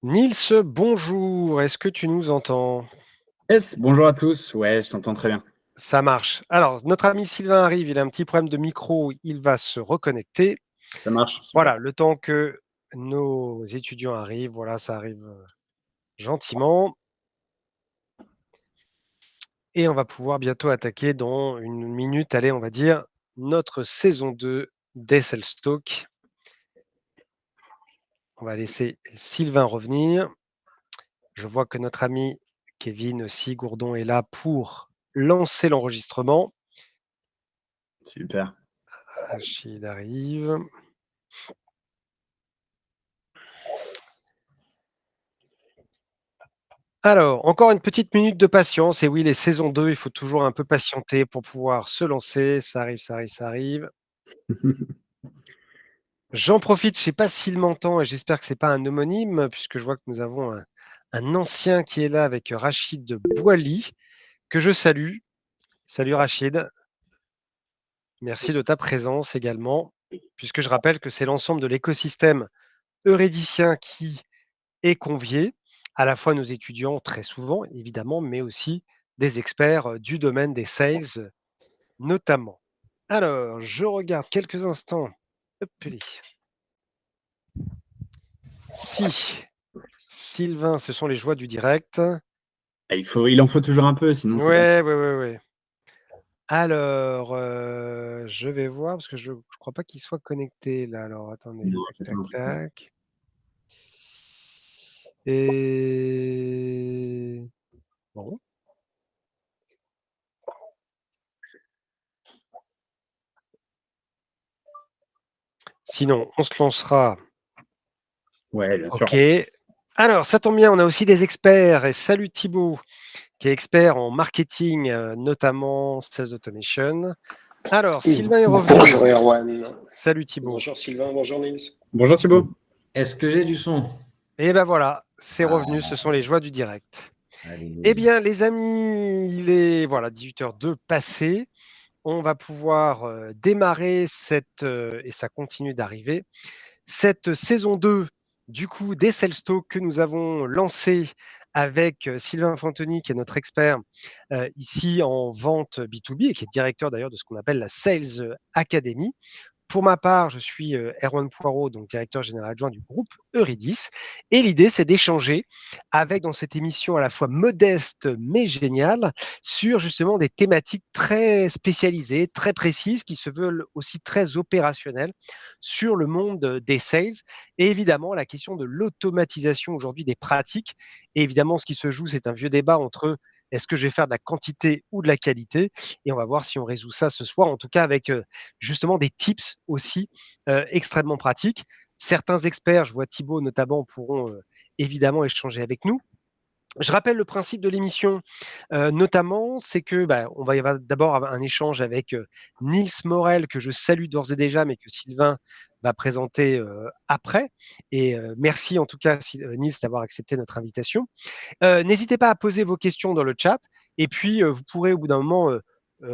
Nils, bonjour, est-ce que tu nous entends? Yes, bonjour à tous. Ouais, je t'entends très bien. Ça marche. Alors, notre ami Sylvain arrive, il a un petit problème de micro, il va se reconnecter. Ça marche, Voilà, super. le temps que nos étudiants arrivent, voilà, ça arrive gentiment. Et on va pouvoir bientôt attaquer dans une minute, allez, on va dire, notre saison 2 d'Esselstoke. On va laisser Sylvain revenir. Je vois que notre ami Kevin aussi, Gourdon, est là pour lancer l'enregistrement. Super. Rachid arrive. Alors, encore une petite minute de patience. Et oui, les saisons 2, il faut toujours un peu patienter pour pouvoir se lancer. Ça arrive, ça arrive, ça arrive. J'en profite, je ne sais pas s'il m'entend et j'espère que ce n'est pas un homonyme, puisque je vois que nous avons un ancien qui est là avec Rachid de Boily, que je salue. Salut Rachid, merci de ta présence également, puisque je rappelle que c'est l'ensemble de l'écosystème eurédicien qui est convié, à la fois nos étudiants très souvent, évidemment, mais aussi des experts du domaine des sales, notamment. Alors, je regarde quelques instants. Hop, si Sylvain, ce sont les joies du direct. Ah, il en faut toujours un peu, sinon c'est bon. Ouais, ouais, ouais, ouais. Alors, je vais voir parce que je ne crois pas qu'il soit connecté là. Alors, attendez. Non, Tac, j'ai pas tac, l'impression. tac. Et bon. Sinon, on se lancera. Ouais, bien sûr. OK. Alors, ça tombe bien, on a aussi des experts. Et salut Thibaut, qui est expert en marketing, notamment Sales Automation. Alors, Sylvain est Bonjour revenu. Erwan. Salut Thibaut. Bonjour Sylvain, bonjour Nils. Bonjour Thibaut. Est-ce que j'ai du son? Et ben voilà, c'est Ah, revenu, ce sont les joies du direct. Eh alléluia. bien, les amis, il est voilà 18h02 passé. On va pouvoir démarrer et ça continue d'arriver, cette saison 2 du coup des Sales Talk que nous avons lancé avec Sylvain Fantoni, qui est notre expert ici en vente B2B et qui est directeur d'ailleurs de ce qu'on appelle la Sales Academy. Pour ma part, je suis Erwan Poirot, donc directeur général adjoint du groupe Euridis. Et l'idée, c'est d'échanger avec, dans cette émission à la fois modeste mais géniale, sur justement des thématiques très spécialisées, très précises, qui se veulent aussi très opérationnelles sur le monde des sales. Et évidemment, la question de l'automatisation aujourd'hui des pratiques. Et évidemment, ce qui se joue, c'est un vieux débat entre est-ce que je vais faire de la quantité ou de la qualité. Et on va voir si on résout ça ce soir, en tout cas avec justement des tips aussi extrêmement pratiques. Certains experts, je vois Thibaut notamment, pourront évidemment échanger avec nous. Je rappelle le principe de l'émission, notamment, c'est que on va y avoir d'abord un échange avec Nils Morel, que je salue d'ores et déjà, mais que Sylvain va présenter après. Et merci en tout cas, Nils, d'avoir accepté notre invitation. N'hésitez pas à poser vos questions dans le chat. Et puis, vous pourrez au bout d'un moment,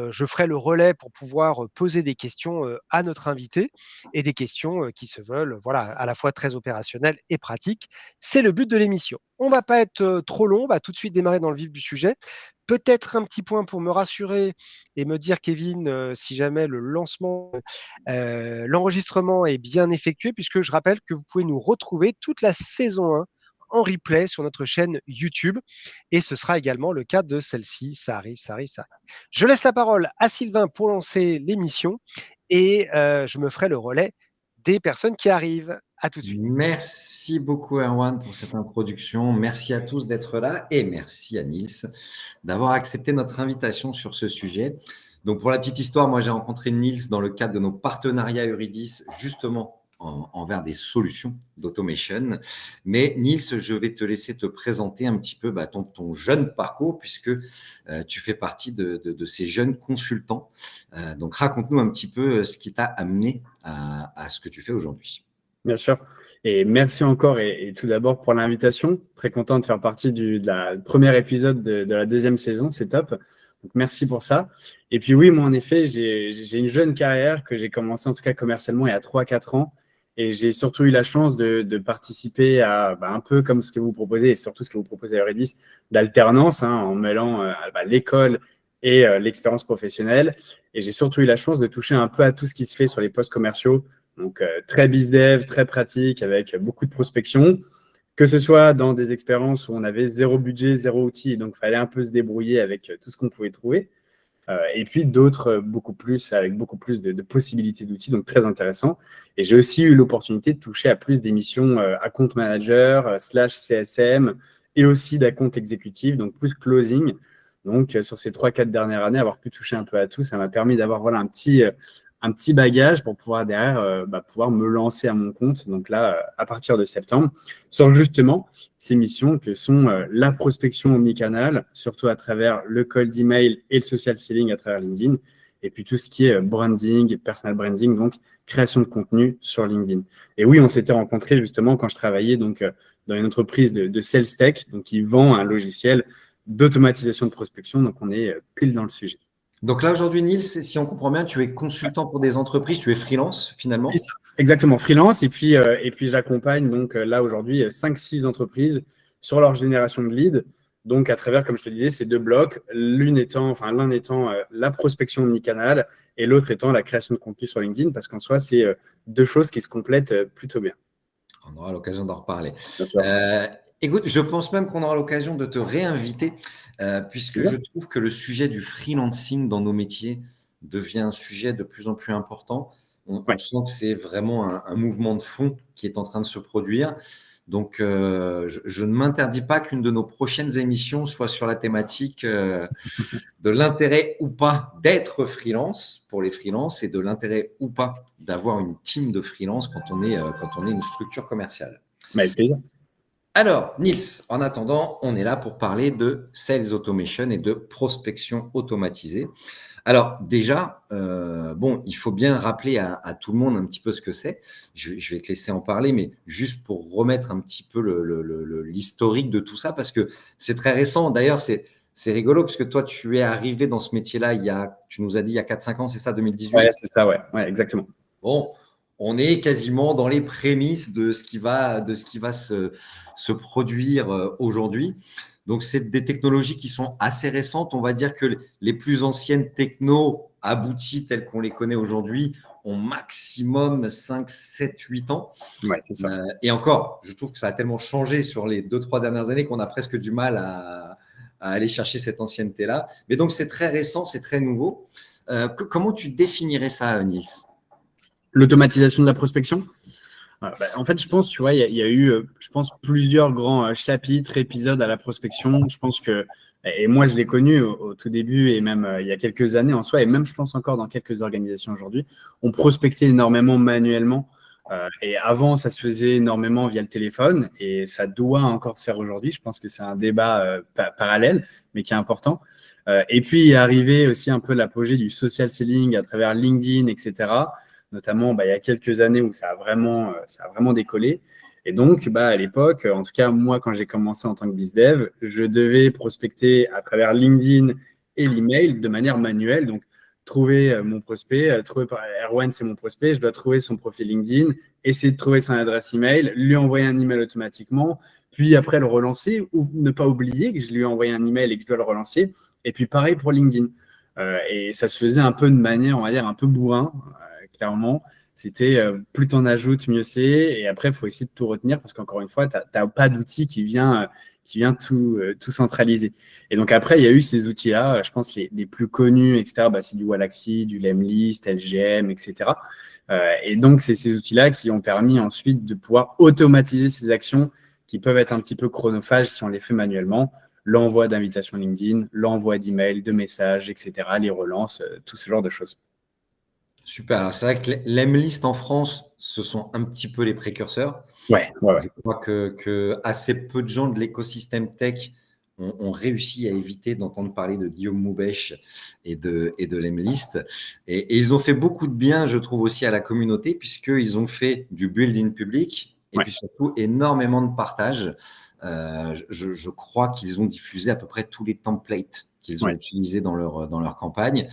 je ferai le relais pour pouvoir poser des questions à notre invité et des questions qui se veulent voilà, à la fois très opérationnelles et pratiques. C'est le but de l'émission. On ne va pas être trop long, on va tout de suite démarrer dans le vif du sujet. Peut-être un petit point pour me rassurer et me dire, Kevin, si jamais l'enregistrement est bien effectué, puisque je rappelle que vous pouvez nous retrouver toute la saison 1 en replay sur notre chaîne YouTube. Et ce sera également le cas de celle-ci. Ça arrive, ça arrive, ça arrive. Je laisse la parole à Sylvain pour lancer l'émission et je me ferai le relais des personnes qui arrivent. À tout de suite. Merci beaucoup, Erwan, pour cette introduction. Merci à tous d'être là et merci à Nils d'avoir accepté notre invitation sur ce sujet. Donc, pour la petite histoire, moi, j'ai rencontré Nils dans le cadre de nos partenariats Euridis, justement envers des solutions d'automation. Mais Nils, je vais te laisser te présenter un petit peu ton jeune parcours, puisque tu fais partie de ces jeunes consultants. Donc, raconte-nous un petit peu ce qui t'a amené à ce que tu fais aujourd'hui. Bien sûr. Et merci encore et tout d'abord pour l'invitation. Très content de faire partie de la premier épisode de la deuxième saison. C'est top. Donc, merci pour ça. Et puis oui, moi, en effet, j'ai une jeune carrière que j'ai commencé en tout cas commercialement il y a 3-4 ans. Et j'ai surtout eu la chance de participer à un peu comme ce que vous proposez, et surtout ce que vous proposez à Eurydice, d'alternance, en mêlant l'école et l'expérience professionnelle. Et j'ai surtout eu la chance de toucher un peu à tout ce qui se fait sur les postes commerciaux. Donc, très bizdev, très pratique, avec beaucoup de prospection, que ce soit dans des expériences où on avait zéro budget, zéro outil, et donc il fallait un peu se débrouiller avec tout ce qu'on pouvait trouver. Et puis d'autres avec beaucoup plus de possibilités d'outils, donc très intéressant. Et j'ai aussi eu l'opportunité de toucher à plus d'émissions account manager, /CSM, et aussi d'account exécutif, donc plus closing. Donc sur ces 3-4 dernières années, avoir pu toucher un peu à tout, ça m'a permis d'avoir un petit bagage pour pouvoir derrière pouvoir me lancer à mon compte. Donc là, à partir de septembre, sur justement ces missions que sont la prospection omnicanal, surtout à travers le cold email et le social selling à travers LinkedIn, et puis tout ce qui est branding, personal branding, donc création de contenu sur LinkedIn. Et oui, on s'était rencontrés justement quand je travaillais donc dans une entreprise de sales tech, donc qui vend un logiciel d'automatisation de prospection. Donc on est pile dans le sujet. Donc là, aujourd'hui, Niels, si on comprend bien, tu es consultant pour des entreprises, tu es freelance finalement. C'est ça. Exactement, freelance. Et puis j'accompagne donc là aujourd'hui 5-6 entreprises sur leur génération de leads. Donc à travers, comme je te disais, ces 2 blocs, l'un étant la prospection omnicanal et l'autre étant la création de contenu sur LinkedIn, parce qu'en soi, c'est 2 choses qui se complètent plutôt bien. On aura l'occasion d'en reparler. Bien sûr. Écoute, je pense même qu'on aura l'occasion de te réinviter, puisque je trouve que le sujet du freelancing dans nos métiers devient un sujet de plus en plus important. On sent que c'est vraiment un mouvement de fond qui est en train de se produire. Donc, je ne m'interdis pas qu'une de nos prochaines émissions soit sur la thématique de l'intérêt ou pas d'être freelance pour les freelances et de l'intérêt ou pas d'avoir une team de freelance quand on est une structure commerciale. Avec plaisir. Alors, Niels, en attendant, on est là pour parler de sales automation et de prospection automatisée. Alors déjà, il faut bien rappeler à tout le monde un petit peu ce que c'est. Je vais te laisser en parler, mais juste pour remettre un petit peu l'historique de tout ça, parce que c'est très récent. D'ailleurs, c'est rigolo, parce que toi, tu es arrivé dans ce métier-là, tu nous as dit il y a 4-5 ans, c'est ça, 2018? Ouais, c'est ça, ouais, exactement. Bon, on est quasiment dans les prémices de ce qui va se produire aujourd'hui. Donc, c'est des technologies qui sont assez récentes. On va dire que les plus anciennes technos abouties telles qu'on les connaît aujourd'hui ont maximum 5, 7, 8 ans. Ouais, c'est ça. Et encore, je trouve que ça a tellement changé sur les 2-3 dernières années qu'on a presque du mal à aller chercher cette ancienneté-là. Mais donc, c'est très récent, c'est très nouveau. Comment tu définirais ça, Niels? L'automatisation de la prospection? En fait, je pense, tu vois, il y a eu, je pense, plusieurs grands chapitres, épisodes à la prospection. Je pense que, et moi, je l'ai connu au tout début et même il y a quelques années en soi, et même, je pense, encore dans quelques organisations aujourd'hui, on prospectait énormément manuellement. Et avant, ça se faisait énormément via le téléphone et ça doit encore se faire aujourd'hui. Je pense que c'est un débat parallèle, mais qui est important. Et puis, il est arrivé aussi un peu l'apogée du social selling à travers LinkedIn, etc., notamment il y a quelques années où ça a vraiment décollé. Et donc, à l'époque, en tout cas, moi, quand j'ai commencé en tant que BizDev, je devais prospecter à travers LinkedIn et l'email de manière manuelle. Donc, trouver mon prospect, Erwan, c'est mon prospect, je dois trouver son profil LinkedIn, essayer de trouver son adresse email, lui envoyer un email automatiquement, puis après le relancer ou ne pas oublier que je lui ai envoyé un email et que je dois le relancer. Et puis, pareil pour LinkedIn. Et ça se faisait un peu de manière, on va dire, un peu bourrin. Clairement, c'était plus t'en ajoutes, mieux c'est. Et après, il faut essayer de tout retenir parce qu'encore une fois, tu n'as pas d'outil qui vient tout centraliser. Et donc après, il y a eu ces outils-là, je pense les plus connus, etc. C'est du Wallaxy, du Lemlist, LGM, etc. Et donc, c'est ces outils-là qui ont permis ensuite de pouvoir automatiser ces actions qui peuvent être un petit peu chronophages si on les fait manuellement. L'envoi d'invitations LinkedIn, l'envoi d'emails, de messages, etc., les relances, tout ce genre de choses. Super. Alors, c'est vrai que l'Emlist en France, ce sont un petit peu les précurseurs. Ouais. Je crois que assez peu de gens de l'écosystème tech ont réussi à éviter d'entendre parler de Guillaume Moubèche et de l'Emlist. Et ils ont fait beaucoup de bien, je trouve, aussi à la communauté, puisqu'ils ont fait du build-in public et puis surtout énormément de partage. Je crois qu'ils ont diffusé à peu près tous les templates qu'ils ont utilisés dans leur campagne.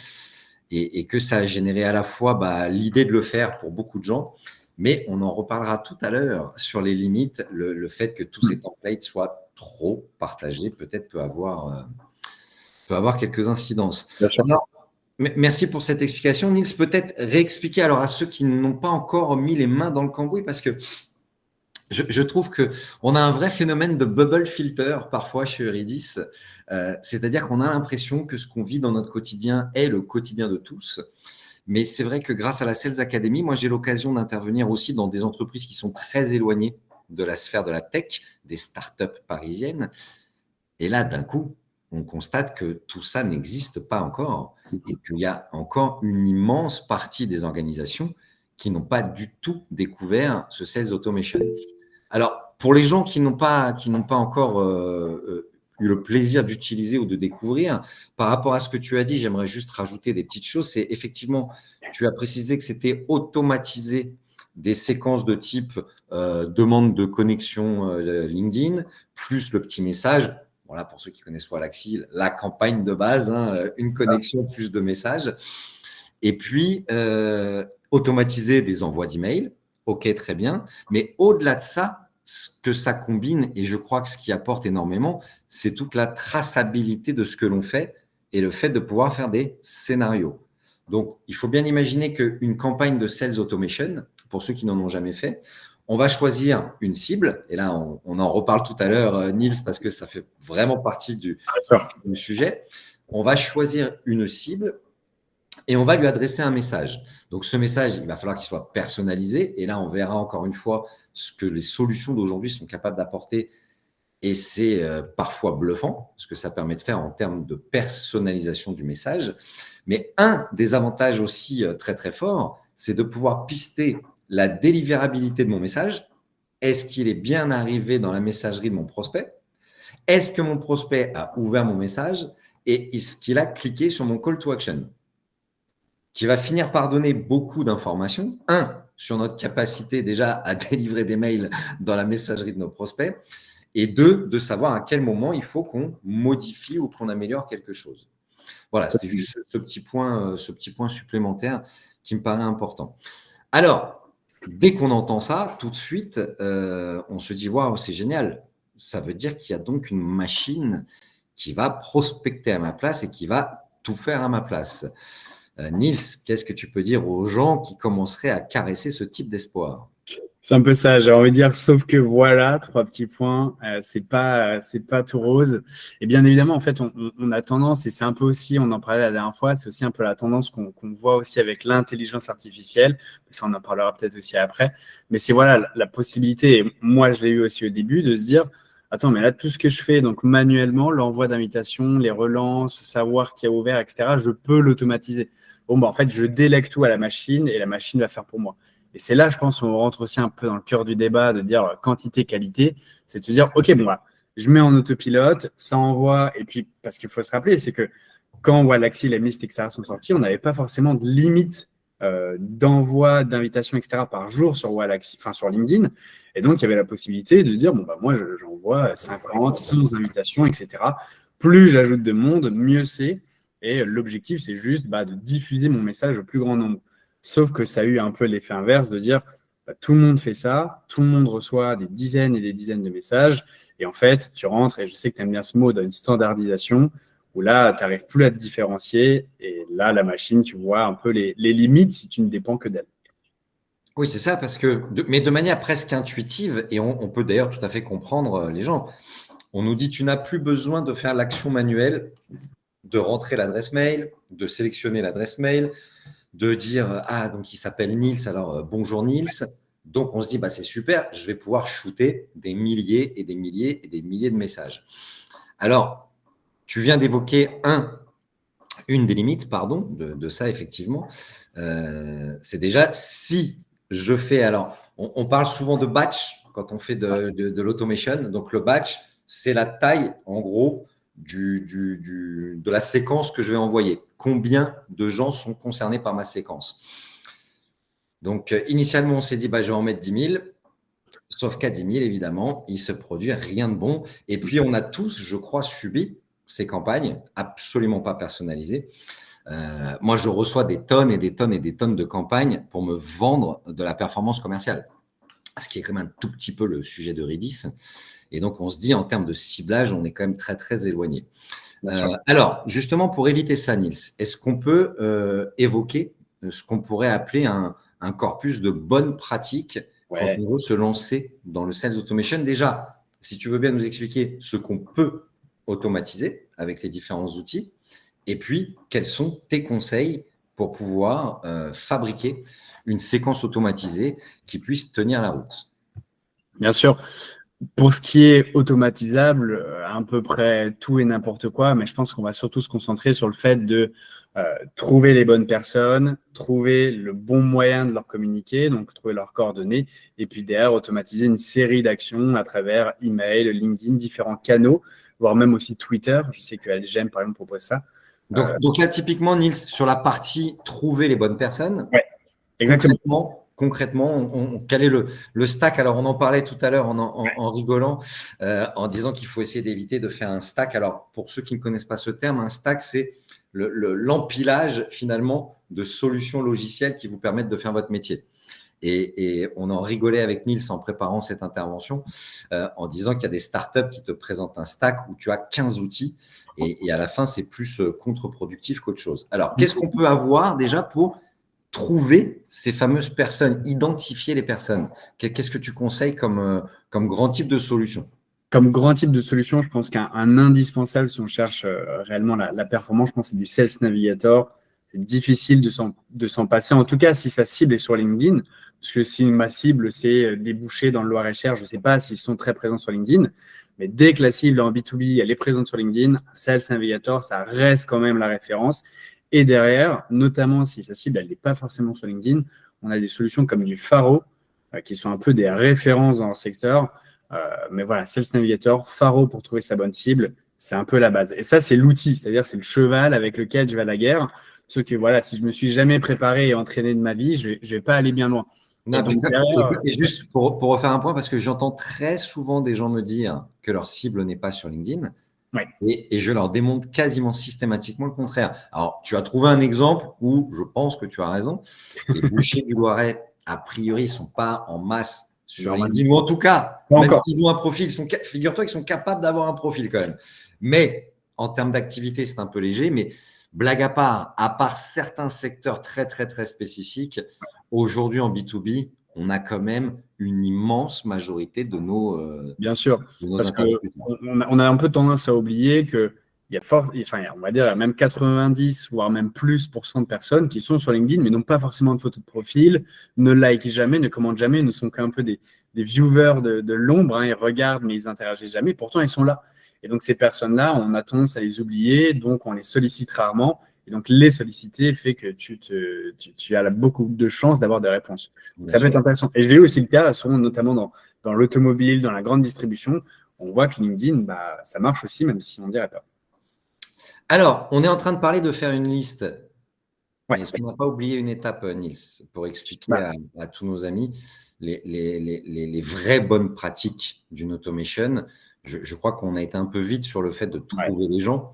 Et que ça a généré à la fois l'idée de le faire pour beaucoup de gens, Mais on en reparlera tout à l'heure sur les limites. Le fait que tous ces templates soient trop partagés, peut-être peut avoir quelques incidences. Bien sûr. Alors, merci pour cette explication. Nils, peut-être réexpliquer alors à ceux qui n'ont pas encore mis les mains dans le cambouis, parce que je trouve qu'on a un vrai phénomène de bubble filter parfois chez Eurydice. C'est-à-dire qu'on a l'impression que ce qu'on vit dans notre quotidien est le quotidien de tous. Mais c'est vrai que grâce à la Sales Academy, moi, j'ai l'occasion d'intervenir aussi dans des entreprises qui sont très éloignées de la sphère de la tech, des startups parisiennes. Et là, d'un coup, on constate que tout ça n'existe pas encore et qu'il y a encore une immense partie des organisations qui n'ont pas du tout découvert ce Sales Automation. Alors, pour les gens qui n'ont pas encore eu le plaisir d'utiliser ou de découvrir, par rapport à ce que tu as dit, j'aimerais juste rajouter des petites choses. C'est effectivement, tu as précisé que c'était automatisé des séquences de type demande de connexion LinkedIn, plus le petit message. Voilà, pour ceux qui connaissent Waalaxy, la campagne de base, hein, une connexion plus de messages. Et puis, automatiser des envois d'emails. OK, très bien. Mais au-delà de ça, ce que ça combine, et je crois que ce qui apporte énormément, c'est toute la traçabilité de ce que l'on fait et le fait de pouvoir faire des scénarios. Donc, il faut bien imaginer qu'une campagne de sales automation, pour ceux qui n'en ont jamais fait, on va choisir une cible, et là, on en reparle tout à l'heure, Nils, parce que ça fait vraiment partie du sujet. On va choisir une cible et on va lui adresser un message. Donc, ce message, il va falloir qu'il soit personnalisé. Et là, on verra encore une fois ce que les solutions d'aujourd'hui sont capables d'apporter. Et c'est parfois bluffant, ce que ça permet de faire en termes de personnalisation du message. Mais un des avantages aussi très, très forts, c'est de pouvoir pister la délivrabilité de mon message. Est-ce qu'il est bien arrivé dans la messagerie de mon prospect? Est-ce que mon prospect a ouvert mon message? Et est-ce qu'il a cliqué sur mon call to action? Qui va finir par donner beaucoup d'informations. Sur notre capacité déjà à délivrer des mails dans la messagerie de nos prospects. Et deux, de savoir à quel moment il faut qu'on modifie ou qu'on améliore quelque chose. Voilà, c'était juste ce petit point supplémentaire qui me paraît important. Alors, dès qu'on entend ça, tout de suite, on se dit « Waouh, c'est génial !» Ça veut dire qu'il y a donc une machine qui va prospecter à ma place et qui va tout faire à ma place. Nils, qu'est-ce que tu peux dire aux gens qui commenceraient à caresser ce type d'espoir? C'est un peu ça, j'ai envie de dire, sauf que voilà, 3 petits points, c'est pas tout rose. Et bien évidemment, en fait, on a tendance, et c'est un peu aussi, on en parlait la dernière fois, c'est aussi un peu la tendance qu'on voit aussi avec l'intelligence artificielle, ça on en parlera peut-être aussi après, mais c'est voilà la possibilité, et moi je l'ai eu aussi au début, de se dire, attends, mais là, tout ce que je fais, donc manuellement, l'envoi d'invitation, les relances, savoir qui a ouvert, etc., je peux l'automatiser. Bon, en fait, je délègue tout à la machine et la machine va faire pour moi. Et c'est là, je pense, où on rentre aussi un peu dans le cœur du débat de dire quantité, qualité. C'est de se dire, OK, je mets en autopilote, ça envoie. Et puis, parce qu'il faut se rappeler, c'est que quand Waalaxy, la Mist, etc. sont sortis, on n'avait pas forcément de limite d'envoi, d'invitation, etc. par jour sur Waalaxy, enfin sur LinkedIn. Et donc, il y avait la possibilité de dire, moi, j'envoie 50, 100 invitations, etc. Plus j'ajoute de monde, mieux c'est. Et l'objectif, c'est juste de diffuser mon message au plus grand nombre. Sauf que ça a eu un peu l'effet inverse de dire tout le monde fait ça, tout le monde reçoit des dizaines et des dizaines de messages. Et en fait, tu rentres, et je sais que tu aimes bien ce mot, dans une standardisation où là, tu n'arrives plus à te différencier. Et là, la machine, tu vois un peu les limites si tu ne dépends que d'elle. Oui, c'est ça, parce que, mais de manière presque intuitive, et on peut d'ailleurs tout à fait comprendre les gens. On nous dit, tu n'as plus besoin de faire l'action manuelle, de rentrer l'adresse mail, de sélectionner l'adresse mail, de dire « Ah, donc il s'appelle Nils, alors bonjour Nils ». Donc, on se dit « C'est super, je vais pouvoir shooter des milliers et des milliers et des milliers de messages ». Alors, tu viens d'évoquer une des limites, de ça, effectivement. C'est déjà si je fais… Alors, on parle souvent de batch quand on fait de l'automation. Donc, le batch, c'est la taille, en gros, de la séquence que je vais envoyer. Combien de gens sont concernés par ma séquence? Donc, initialement, on s'est dit, je vais en mettre 10 000. Sauf qu'à 10 000, évidemment, il ne se produit rien de bon. Et puis, on a tous, je crois, subi ces campagnes absolument pas personnalisées Moi, je reçois des tonnes et des tonnes et des tonnes de campagnes pour me vendre de la performance commerciale, ce qui est quand même un tout petit peu le sujet de Redis. Et donc, on se dit, en termes de ciblage, on est quand même très, très éloigné. Alors, justement, pour éviter ça, Nils, est-ce qu'on peut évoquer ce qu'on pourrait appeler un corpus de bonnes pratiques quand on veut se lancer dans le Sales Automation? Déjà, si tu veux bien nous expliquer ce qu'on peut automatiser avec les différents outils, et puis, quels sont tes conseils pour pouvoir fabriquer une séquence automatisée qui puisse tenir la route? Bien sûr. Pour ce qui est automatisable, à peu près tout et n'importe quoi, mais je pense qu'on va surtout se concentrer sur le fait de trouver les bonnes personnes, trouver le bon moyen de leur communiquer, donc trouver leurs coordonnées, et puis derrière, automatiser une série d'actions à travers email, LinkedIn, différents canaux, voire même aussi Twitter. Je sais que LGM, par exemple, propose ça. Donc là, typiquement, Nils, sur la partie trouver les bonnes personnes, exactement. Concrètement, quel est le stack? Alors, on en parlait tout à l'heure en rigolant, en disant qu'il faut essayer d'éviter de faire un stack. Alors, pour ceux qui ne connaissent pas ce terme, un stack, c'est l'empilage finalement de solutions logicielles qui vous permettent de faire votre métier. Et on en rigolait avec Nils en préparant cette intervention, en disant qu'il y a des startups qui te présentent un stack où tu as 15 outils et à la fin, c'est plus contre-productif qu'autre chose. Alors, qu'est-ce qu'on peut avoir déjà pour trouver ces fameuses personnes, identifier les personnes? Qu'est-ce que tu conseilles comme grand type de solution? Comme grand type de solution, je pense qu'un indispensable, si on cherche réellement la performance, je pense que c'est du Sales Navigator. C'est difficile de s'en passer, en tout cas si sa cible est sur LinkedIn, parce que si ma cible, c'est des bouchers dans le Loir-et-Cher, je ne sais pas s'ils sont très présents sur LinkedIn, mais dès que la cible en B2B, elle est présente sur LinkedIn, Sales Navigator, ça reste quand même la référence. Et derrière, notamment si sa cible, elle n'est pas forcément sur LinkedIn, on a des solutions comme du Faro, qui sont un peu des références dans leur secteur. Mais voilà, Sales Navigator, Faro pour trouver sa bonne cible, c'est un peu la base. Et ça, c'est l'outil, c'est-à-dire c'est le cheval avec lequel je vais à la guerre. Sauf que voilà, si je ne me suis jamais préparé et entraîné de ma vie, je ne vais pas aller bien loin. Et juste pour refaire un point, parce que j'entends très souvent des gens me dire que leur cible n'est pas sur LinkedIn. Ouais. Et je leur démontre quasiment systématiquement le contraire. Alors, tu as trouvé un exemple où je pense que tu as raison. Les bouchers du Loiret, a priori, ne sont pas en masse sur LinkedIn, ou en tout cas, même s'ils ont un profil, figure-toi qu'ils sont capables d'avoir un profil quand même. Mais en termes d'activité, c'est un peu léger. Mais blague à part certains secteurs très, très, très spécifiques, aujourd'hui en B2B, on a quand même une immense majorité de nos bien sûr, parce qu'on a un peu tendance à oublier que il y a on va dire même 90 voire même plus % de personnes qui sont sur LinkedIn mais n'ont pas forcément de photo de profil, ne likent jamais, ne commentent jamais, ne sont qu'un peu des viewers de l'ombre, hein, ils regardent mais ils n'interagissent jamais, pourtant ils sont là. Et donc ces personnes-là, on a tendance à les oublier, donc on les sollicite rarement. Et donc, les solliciter fait que tu as beaucoup de chances d'avoir des réponses. Donc, ça peut être intéressant. Et j'ai eu aussi le cas, notamment dans l'automobile, dans la grande distribution, on voit que LinkedIn, ça marche aussi, même si on ne dirait pas. Alors, on est en train de parler de faire une liste. Ouais. Est-ce qu'on n'a pas oublié une étape, Nils, pour expliquer à tous nos amis les vraies bonnes pratiques d'une automation? Je crois qu'on a été un peu vite sur le fait de trouver les gens.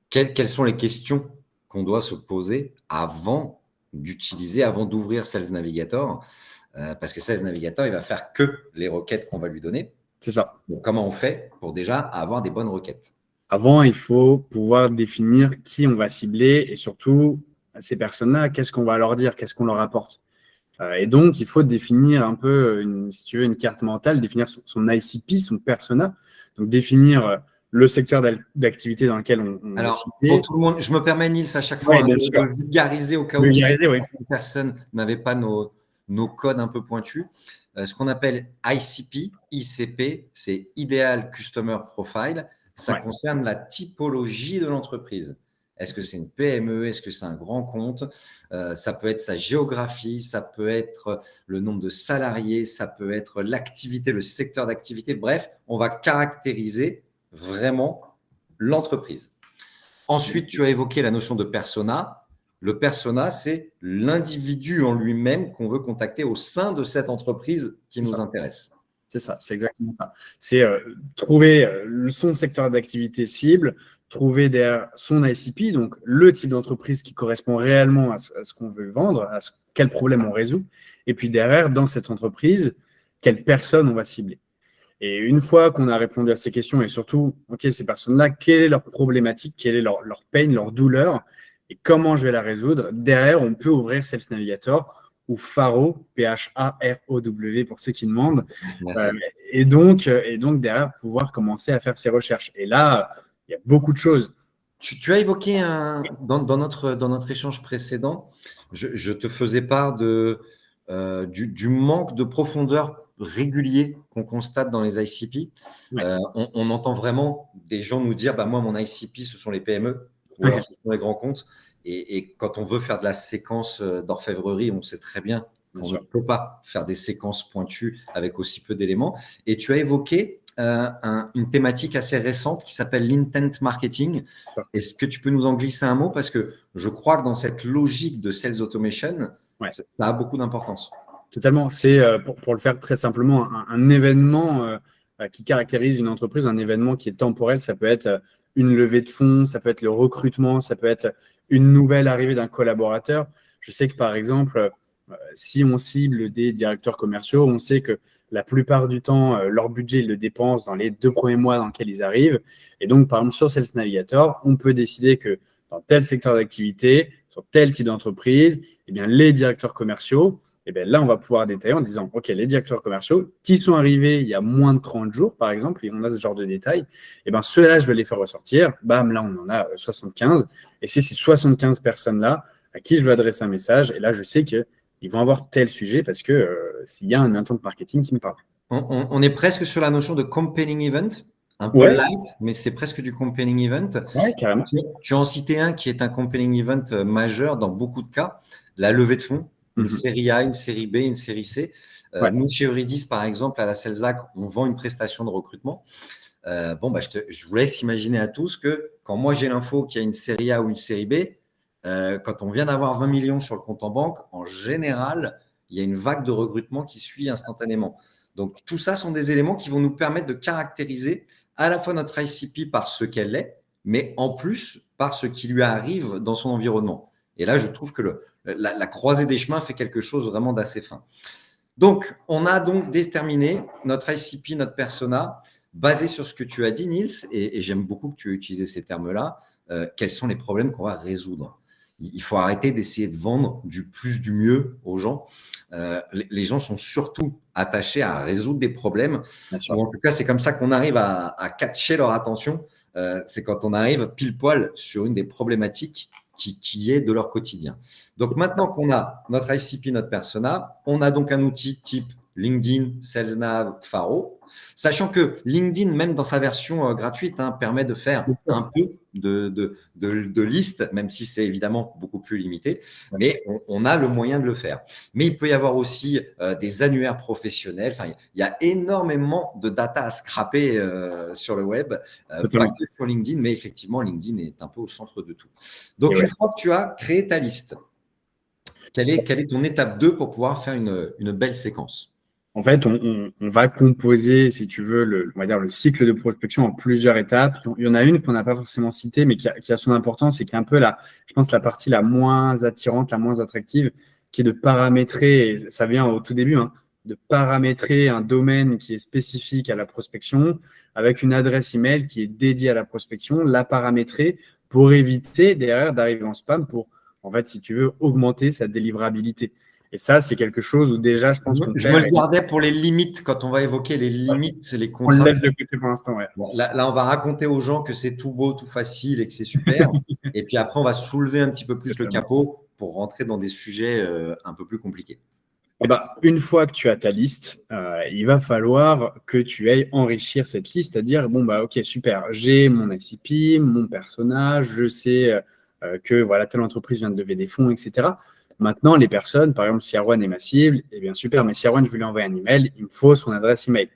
Quelles sont les questions qu'on doit se poser avant d'ouvrir Sales Navigator, parce que Sales Navigator, il va faire que les requêtes qu'on va lui donner. C'est ça. Donc, comment on fait pour déjà avoir des bonnes requêtes? Avant, il faut pouvoir définir qui on va cibler et surtout, ces personnes-là, qu'est-ce qu'on va leur dire, qu'est-ce qu'on leur apporte. Et donc, il faut définir un peu, si tu veux, une carte mentale, définir son ICP, son persona. Donc, définir le secteur d'activité dans lequel on Alors, pour tout le monde, je me permets, Nils, à chaque fois de vulgariser au cas où une personne n'avait pas nos codes un peu pointus. Ce qu'on appelle ICP, c'est Ideal Customer Profile. Ça concerne la typologie de l'entreprise. Est-ce que c'est une PME? Est-ce que c'est un grand compte? Ça peut être sa géographie, ça peut être le nombre de salariés, ça peut être l'activité, le secteur d'activité. Bref, on va caractériser vraiment l'entreprise. Ensuite, tu as évoqué la notion de persona. Le persona, c'est l'individu en lui-même qu'on veut contacter au sein de cette entreprise qui nous intéresse. C'est ça, c'est exactement ça. C'est trouver son secteur d'activité cible, trouver derrière son ICP, donc le type d'entreprise qui correspond réellement à ce qu'on veut vendre, quel problème on résout, et puis derrière, dans cette entreprise, quelle personne on va cibler. Et une fois qu'on a répondu à ces questions, et surtout, OK, ces personnes-là, quelle est leur problématique, quelle est leur pain, leur douleur, et comment je vais la résoudre, derrière, on peut ouvrir Sales Navigator ou Pharo, P-H-A-R-O-W pour ceux qui demandent. Et donc, derrière, pouvoir commencer à faire ces recherches. Et là, il y a beaucoup de choses. Tu as évoqué dans notre échange précédent, je te faisais part du manque de profondeur régulier qu'on constate dans les ICP. Ouais. On entend vraiment des gens nous dire moi, mon ICP, ce sont les PME ou alors ce sont les grands comptes. Et quand on veut faire de la séquence d'orfèvrerie, on sait très bien qu'on ne peut pas faire des séquences pointues avec aussi peu d'éléments. Et tu as évoqué une thématique assez récente qui s'appelle l'intent marketing. Est-ce que tu peux nous en glisser un mot? Parce que je crois que dans cette logique de sales automation, ça a beaucoup d'importance. Totalement. C'est, pour le faire très simplement, un événement qui caractérise une entreprise, un événement qui est temporel. Ça peut être une levée de fonds, ça peut être le recrutement, ça peut être une nouvelle arrivée d'un collaborateur. Je sais que, par exemple, si on cible des directeurs commerciaux, on sait que la plupart du temps, leur budget, ils le dépensent dans les 2 premiers mois dans lesquels ils arrivent. Et donc, par exemple, sur Sales Navigator, on peut décider que dans tel secteur d'activité, sur tel type d'entreprise, eh bien, les directeurs commerciaux, eh bien, là, on va pouvoir détailler en disant, OK, les directeurs commerciaux qui sont arrivés il y a moins de 30 jours, par exemple, et on a ce genre de détails, eh bien, ceux-là, je vais les faire ressortir. Bam, là, on en a 75. Et c'est ces 75 personnes-là à qui je vais adresser un message. Et là, je sais qu'ils vont avoir tel sujet parce que s'il y a un intent marketing qui me parle. On est presque sur la notion de compelling event, un peu light, mais c'est presque du compelling event. Ouais, carrément. Tu en citais un qui est un compelling event majeur dans beaucoup de cas, la levée de fonds, une série A, une série B, une série C. Nous, chez Eurydice, par exemple, à la Celsac, on vend une prestation de recrutement. Je vous laisse imaginer à tous que quand moi j'ai l'info qu'il y a une série A ou une série B, quand on vient d'avoir 20 millions sur le compte en banque, en général, il y a une vague de recrutement qui suit instantanément. Donc, tout ça sont des éléments qui vont nous permettre de caractériser à la fois notre ICP par ce qu'elle est, mais en plus par ce qui lui arrive dans son environnement. Et là, je trouve que la croisée des chemins fait quelque chose vraiment d'assez fin. Donc, on a donc déterminé notre ICP, notre persona, basé sur ce que tu as dit, Niels, et j'aime beaucoup que tu aies utilisé ces termes-là. Quels sont les problèmes qu'on va résoudre? Il faut arrêter d'essayer de vendre du plus, du mieux aux gens. Les gens sont surtout attachés à résoudre des problèmes. En tout cas, c'est comme ça qu'on arrive à catcher leur attention. C'est quand on arrive pile poil sur une des problématiques qui est de leur quotidien. Donc, maintenant qu'on a notre ICP, notre persona, on a donc un outil type LinkedIn, SalesNav, Pharo, sachant que LinkedIn, même dans sa version gratuite, permet de faire un peu de liste, même si c'est évidemment beaucoup plus limité, mais on a le moyen de le faire. Mais il peut y avoir aussi des annuaires professionnels. Enfin, il y a énormément de data à scraper sur le web, pas que sur LinkedIn, mais effectivement, LinkedIn est un peu au centre de tout. Donc, une fois que tu as créé ta liste, quelle est ton étape 2 pour pouvoir faire une belle séquence? En fait, on va composer, si tu veux, on va dire le cycle de prospection en plusieurs étapes. Il y en a une qu'on n'a pas forcément citée, mais qui a son importance et qui est un peu je pense, la partie la moins attirante, la moins attractive, qui est de paramétrer, et ça vient au tout début, de paramétrer un domaine qui est spécifique à la prospection avec une adresse email qui est dédiée à la prospection, la paramétrer pour éviter derrière d'arriver en spam pour, en fait, si tu veux, augmenter sa délivrabilité. Et ça, c'est quelque chose où déjà, je pense qu'on je me le gardais pour les limites, quand on va évoquer les limites, les contraintes. On le laisse de côté pour l'instant, ouais. Bon, là, on va raconter aux gens que c'est tout beau, tout facile et que c'est super. Et puis après, on va soulever un petit peu plus le capot pour rentrer dans des sujets un peu plus compliqués. Eh ben, une fois que tu as ta liste, il va falloir que tu ailles enrichir cette liste, c'est-à-dire, ok, super, j'ai mon ICP, mon personnage, je sais que voilà, telle entreprise vient de lever des fonds, etc. Maintenant, les personnes, par exemple, si Erwan est ma cible, eh bien super, mais si Erwan, je veux lui envoyer un email, il me faut son adresse email.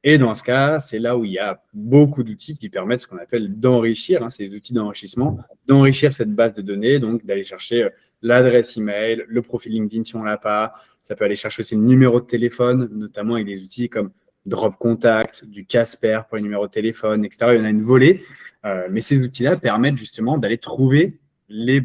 Et dans ce cas, c'est là où il y a beaucoup d'outils qui permettent ce qu'on appelle d'enrichir, ces outils d'enrichissement, d'enrichir cette base de données, donc d'aller chercher l'adresse email, le profil LinkedIn si on ne l'a pas. Ça peut aller chercher aussi le numéro de téléphone, notamment avec des outils comme Drop Contact, du Casper pour les numéros de téléphone, etc. Il y en a une volée. Mais ces outils-là permettent justement d'aller trouver les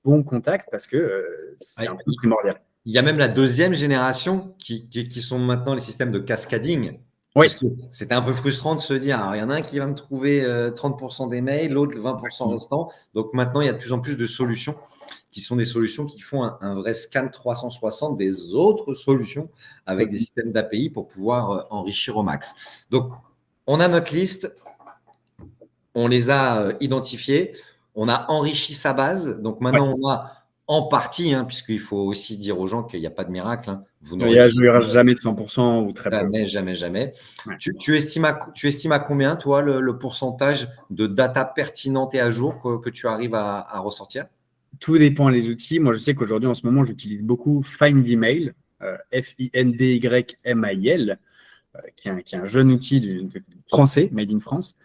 bons contacts parce que c'est un peu primordial. Il y a même la deuxième génération qui sont maintenant les systèmes de cascading. Oui. C'était un peu frustrant de se dire, alors, il y en a un qui va me trouver 30% des mails, l'autre 20% restant. Donc maintenant, il y a de plus en plus de solutions qui sont des solutions qui font un vrai scan 360 des autres solutions avec des systèmes d'API pour pouvoir enrichir au max. Donc, on a notre liste, on les a identifiés, on a enrichi sa base. Donc maintenant, on a en partie, puisqu'il faut aussi dire aux gens qu'il n'y a pas de miracle. Vous il n'y aura jamais de 100% ou très peu. Jamais. Ouais. Tu estimes à combien, toi, le pourcentage de data pertinente et à jour que tu arrives à ressortir? Tout dépend des outils. Moi, je sais qu'aujourd'hui, en ce moment, j'utilise beaucoup Findemail, Findymil, qui est un jeune outil français, made in France,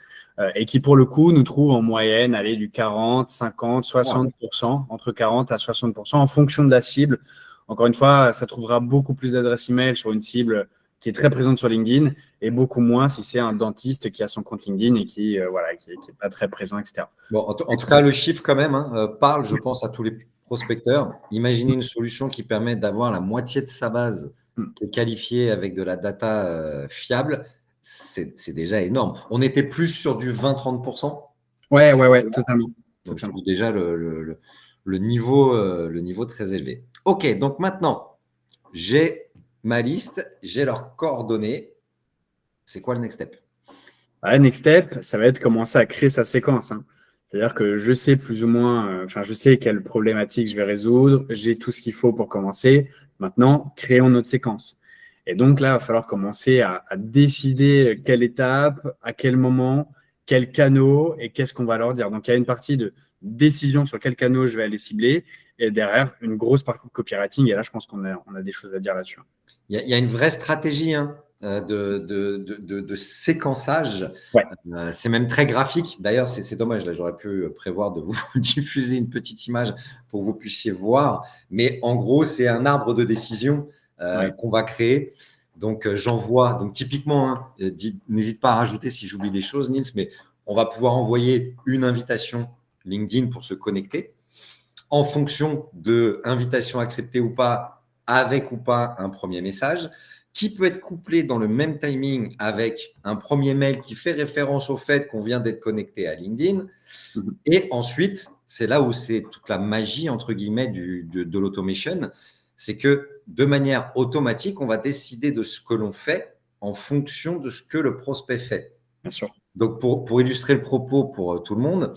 et qui, pour le coup, nous trouve en moyenne du 40, 50, 60%, entre 40 à 60%, en fonction de la cible. Encore une fois, ça trouvera beaucoup plus d'adresses email sur une cible qui est très présente sur LinkedIn et beaucoup moins si c'est un dentiste qui a son compte LinkedIn et qui est pas très présent, etc. Bon, en tout cas, le chiffre quand même parle, je pense, à tous les prospecteurs. Imaginez une solution qui permet d'avoir la moitié de sa base qui est qualifiée avec de la data fiable. C'est déjà énorme. On était plus sur du 20-30%. Ouais, totalement. Donc, je trouve déjà le niveau très élevé. OK, donc maintenant, j'ai ma liste, j'ai leurs coordonnées. C'est quoi le next step? Next step, ça va être commencer à créer sa séquence. C'est-à-dire que je sais plus ou moins, je sais quelle problématique je vais résoudre, j'ai tout ce qu'il faut pour commencer. Maintenant, créons notre séquence. Et donc là, il va falloir commencer à décider quelle étape, à quel moment, quel canot et qu'est-ce qu'on va leur dire. Donc, il y a une partie de décision sur quel canot je vais aller cibler et derrière, une grosse partie de copywriting. Et là, je pense qu'on a des choses à dire là-dessus. Il y a une vraie stratégie de séquençage. Ouais. C'est même très graphique. D'ailleurs, c'est dommage. Là, j'aurais pu prévoir de vous diffuser une petite image pour que vous puissiez voir. Mais en gros, c'est un arbre de décision qu'on va créer. Donc, j'en vois. Donc, typiquement, n'hésite pas à rajouter si j'oublie des choses, Nils, mais on va pouvoir envoyer une invitation LinkedIn pour se connecter. En fonction de invitation acceptée ou pas, avec ou pas un premier message, qui peut être couplé dans le même timing avec un premier mail qui fait référence au fait qu'on vient d'être connecté à LinkedIn. Et ensuite, c'est là où c'est toute la magie, entre guillemets, de l'automation. C'est que de manière automatique, on va décider de ce que l'on fait en fonction de ce que le prospect fait. Bien sûr. Donc, pour illustrer le propos pour tout le monde,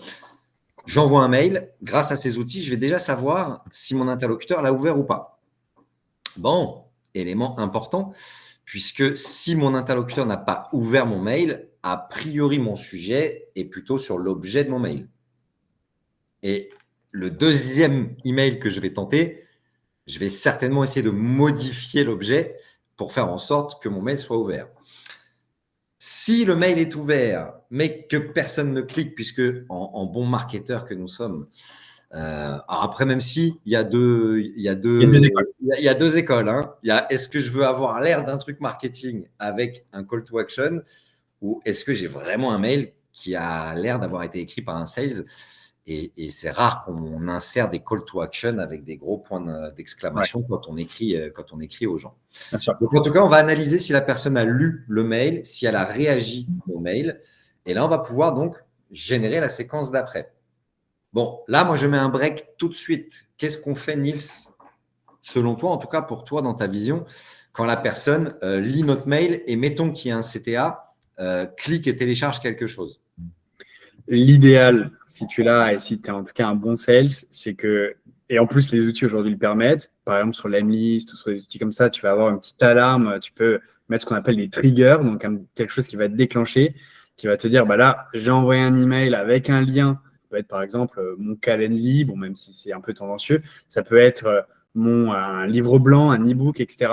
j'envoie un mail. Grâce à ces outils, je vais déjà savoir si mon interlocuteur l'a ouvert ou pas. Bon, élément important, puisque si mon interlocuteur n'a pas ouvert mon mail, a priori, mon sujet est plutôt sur l'objet de mon mail. Et le deuxième email que je vais tenter, je vais certainement essayer de modifier l'objet pour faire en sorte que mon mail soit ouvert. Si le mail est ouvert, mais que personne ne clique, puisque en bon marketeur que nous sommes, alors après, même si il y a deux écoles. Il y a deux écoles. Il y a est-ce que je veux avoir l'air d'un truc marketing avec un call to action ou est-ce que j'ai vraiment un mail qui a l'air d'avoir été écrit par un sales et c'est rare qu'on insère des call to action avec des gros points d'exclamation quand on écrit aux gens. Bien sûr. Donc, en tout cas, on va analyser si la personne a lu le mail, si elle a réagi au mail. Et là, on va pouvoir donc générer la séquence d'après. Bon, là, moi, je mets un break tout de suite. Qu'est-ce qu'on fait, Nils, selon toi, en tout cas pour toi, dans ta vision, quand la personne lit notre mail et mettons qu'il y a un CTA, clique et télécharge quelque chose? L'idéal, si tu l'as et si tu es en tout cas un bon sales, c'est que, et en plus les outils aujourd'hui le permettent, par exemple sur l'Emlist ou sur des outils comme ça, tu vas avoir une petite alarme, tu peux mettre ce qu'on appelle des triggers, donc quelque chose qui va te déclencher, qui va te dire, bah là, j'ai envoyé un email avec un lien, ça peut être par exemple mon Calendly, bon, même si c'est un peu tendancieux, ça peut être un livre blanc, un e-book, etc.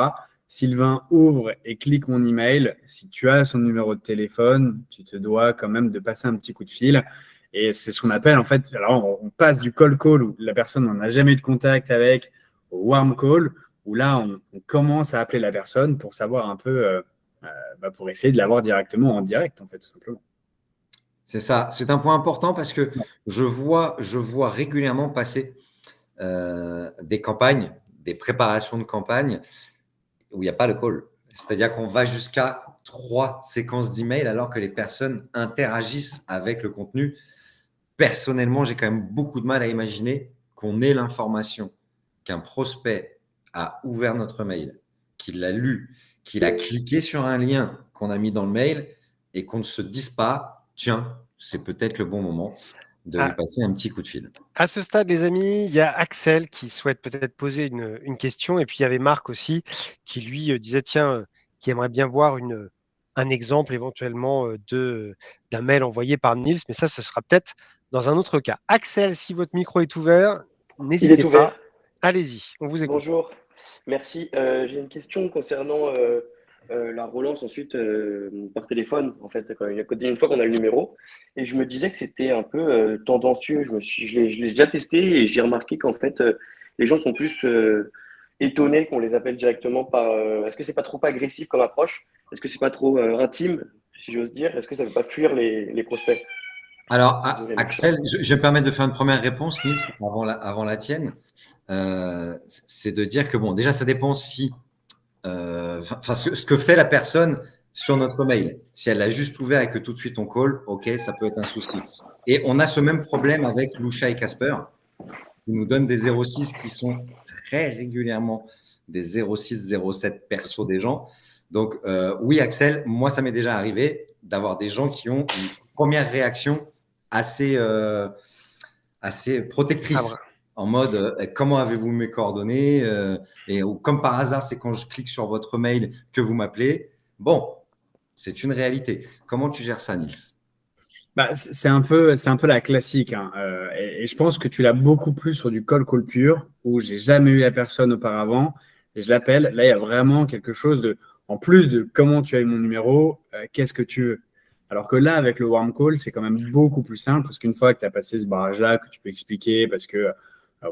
Sylvain ouvre et clique mon email. Si tu as son numéro de téléphone, tu te dois quand même de passer un petit coup de fil. Et c'est ce qu'on appelle, en fait, alors on passe du cold call où la personne n'en a jamais eu de contact avec au warm call, où là, on commence à appeler la personne pour savoir un peu pour essayer de l'avoir directement en direct, en fait, tout simplement. C'est ça. C'est un point important parce que je vois régulièrement passer des campagnes, des préparations de campagne où il n'y a pas le call. C'est-à-dire qu'on va jusqu'à 3 séquences d'emails alors que les personnes interagissent avec le contenu. Personnellement, j'ai quand même beaucoup de mal à imaginer qu'on ait l'information qu'un prospect a ouvert notre mail, qu'il l'a lu, qu'il a cliqué sur un lien qu'on a mis dans le mail et qu'on ne se dise pas, tiens, c'est peut-être le bon moment de lui passer un petit coup de fil. À ce stade, les amis, il y a Axel qui souhaite peut-être poser une question. Et puis, il y avait Marc aussi qui, lui, disait, tiens, qui aimerait bien voir un exemple éventuellement d'un mail envoyé par Niels. Mais ça, ce sera peut-être dans un autre cas. Axel, si votre micro est ouvert, n'hésitez pas. Allez-y, on vous écoute. Bonjour, merci. J'ai une question concernant la relance ensuite par téléphone, en fait, une fois qu'on a le numéro. Et je me disais que c'était un peu tendancieux. Je l'ai déjà testé et j'ai remarqué qu'en fait, les gens sont plus étonnés qu'on les appelle directement par. Est-ce que c'est pas trop agressif comme approche? Est-ce que c'est pas trop intime, si j'ose dire? Est-ce que ça ne veut pas fuir les prospects? Alors, Désolé, Axel, je me permets de faire une première réponse, Niels, avant la tienne. C'est de dire que, bon, déjà, ça dépend si. Ce que fait la personne sur notre mail. Si elle l'a juste ouvert et que tout de suite on call, ok, ça peut être un souci. Et on a ce même problème avec Lusha et Casper, qui nous donnent des 06 qui sont très régulièrement des 06, 07 perso des gens. Donc, oui, Axel, moi, ça m'est déjà arrivé d'avoir des gens qui ont une première réaction assez protectrice. En mode, comment avez-vous mes coordonnées et comme par hasard, c'est quand je clique sur votre mail que vous m'appelez. Bon, c'est une réalité. Comment tu gères ça, Niels? C'est un peu la classique. Hein. Et je pense que tu l'as beaucoup plus sur du call pur, où j'ai jamais eu la personne auparavant, et je l'appelle. Là, il y a vraiment quelque chose en plus de comment tu as eu mon numéro, qu'est-ce que tu veux. Alors que là, avec le warm call, c'est quand même beaucoup plus simple, parce qu'une fois que tu as passé ce barrage-là, que tu peux expliquer, parce que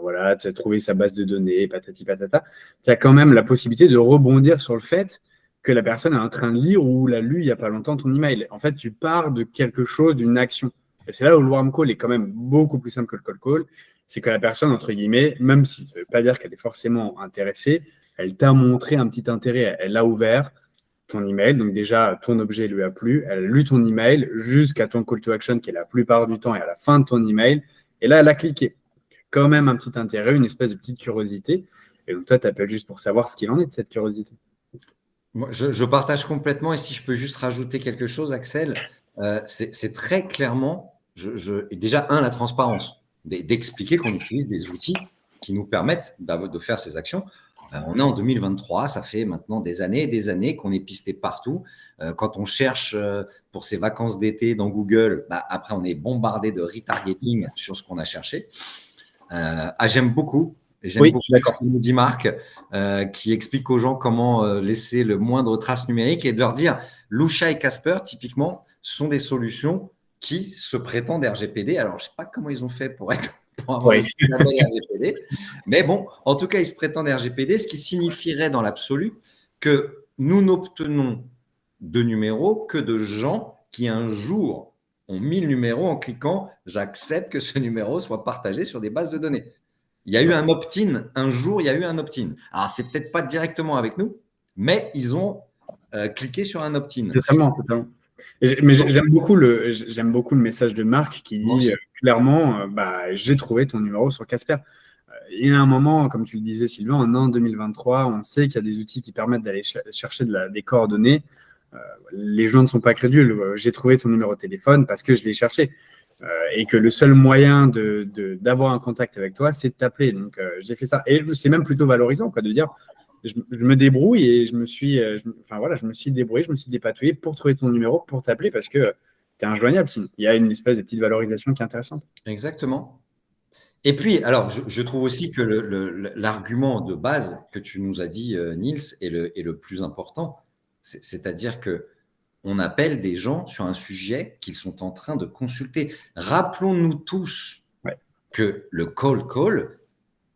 voilà, tu as trouvé sa base de données, patati patata, tu as quand même la possibilité de rebondir sur le fait que la personne est en train de lire ou l'a lu il n'y a pas longtemps ton email. En fait, tu pars de quelque chose, d'une action. Et c'est là où le warm call est quand même beaucoup plus simple que le cold call. C'est que la personne, entre guillemets, même si ça ne veut pas dire qu'elle est forcément intéressée, elle t'a montré un petit intérêt. Elle a ouvert ton email. Donc déjà, ton objet lui a plu. Elle a lu ton email jusqu'à ton call to action qui est la plupart du temps et à la fin de ton email. Et là, elle a cliqué. Quand même un petit intérêt, une espèce de petite curiosité. Et donc toi, tu appelles juste pour savoir ce qu'il en est de cette curiosité. Moi, je partage complètement. Et si je peux juste rajouter quelque chose, Axel, c'est très clairement, déjà, la transparence, d'expliquer qu'on utilise des outils qui nous permettent de faire ces actions. On est en 2023, ça fait maintenant des années et des années qu'on est pisté partout. Quand on cherche pour ses vacances d'été dans Google, après, on est bombardé de retargeting sur ce qu'on a cherché. J'aime beaucoup ce que nous dit Marc, qui explique aux gens comment laisser le moindre trace numérique et de leur dire Lusha et Casper, typiquement, sont des solutions qui se prétendent RGPD. Alors, je ne sais pas comment ils ont fait pour avoir un label RGPD, mais bon, en tout cas, ils se prétendent RGPD, ce qui signifierait dans l'absolu que nous n'obtenons de numéros que de gens qui un jour ont mis le numéro en cliquant « J'accepte que ce numéro soit partagé sur des bases de données ». Il y a eu un opt-in. Un jour, il y a eu un opt-in. Alors, c'est peut-être pas directement avec nous, mais ils ont cliqué sur un opt-in. Totalement. Mais j'aime beaucoup le message de Marc qui dit clairement j'ai trouvé ton numéro sur Casper. Il y a un moment, comme tu le disais, Sylvain, en 2023, on sait qu'il y a des outils qui permettent d'aller chercher des coordonnées. Les gens ne sont pas crédules. J'ai trouvé ton numéro de téléphone parce que je l'ai cherché. Et que le seul moyen d'avoir un contact avec toi, c'est de t'appeler. Donc, j'ai fait ça. Et c'est même plutôt valorisant de dire je me débrouille et je me suis débrouillé, je me suis dépatouillé pour trouver ton numéro, pour t'appeler parce que tu es injoignable. Il y a une espèce de petite valorisation qui est intéressante. Exactement. Et puis, alors, je trouve aussi que l'argument de base que tu nous as dit, Niels, est le plus important. C'est-à-dire que on appelle des gens sur un sujet qu'ils sont en train de consulter. Rappelons-nous tous que le call,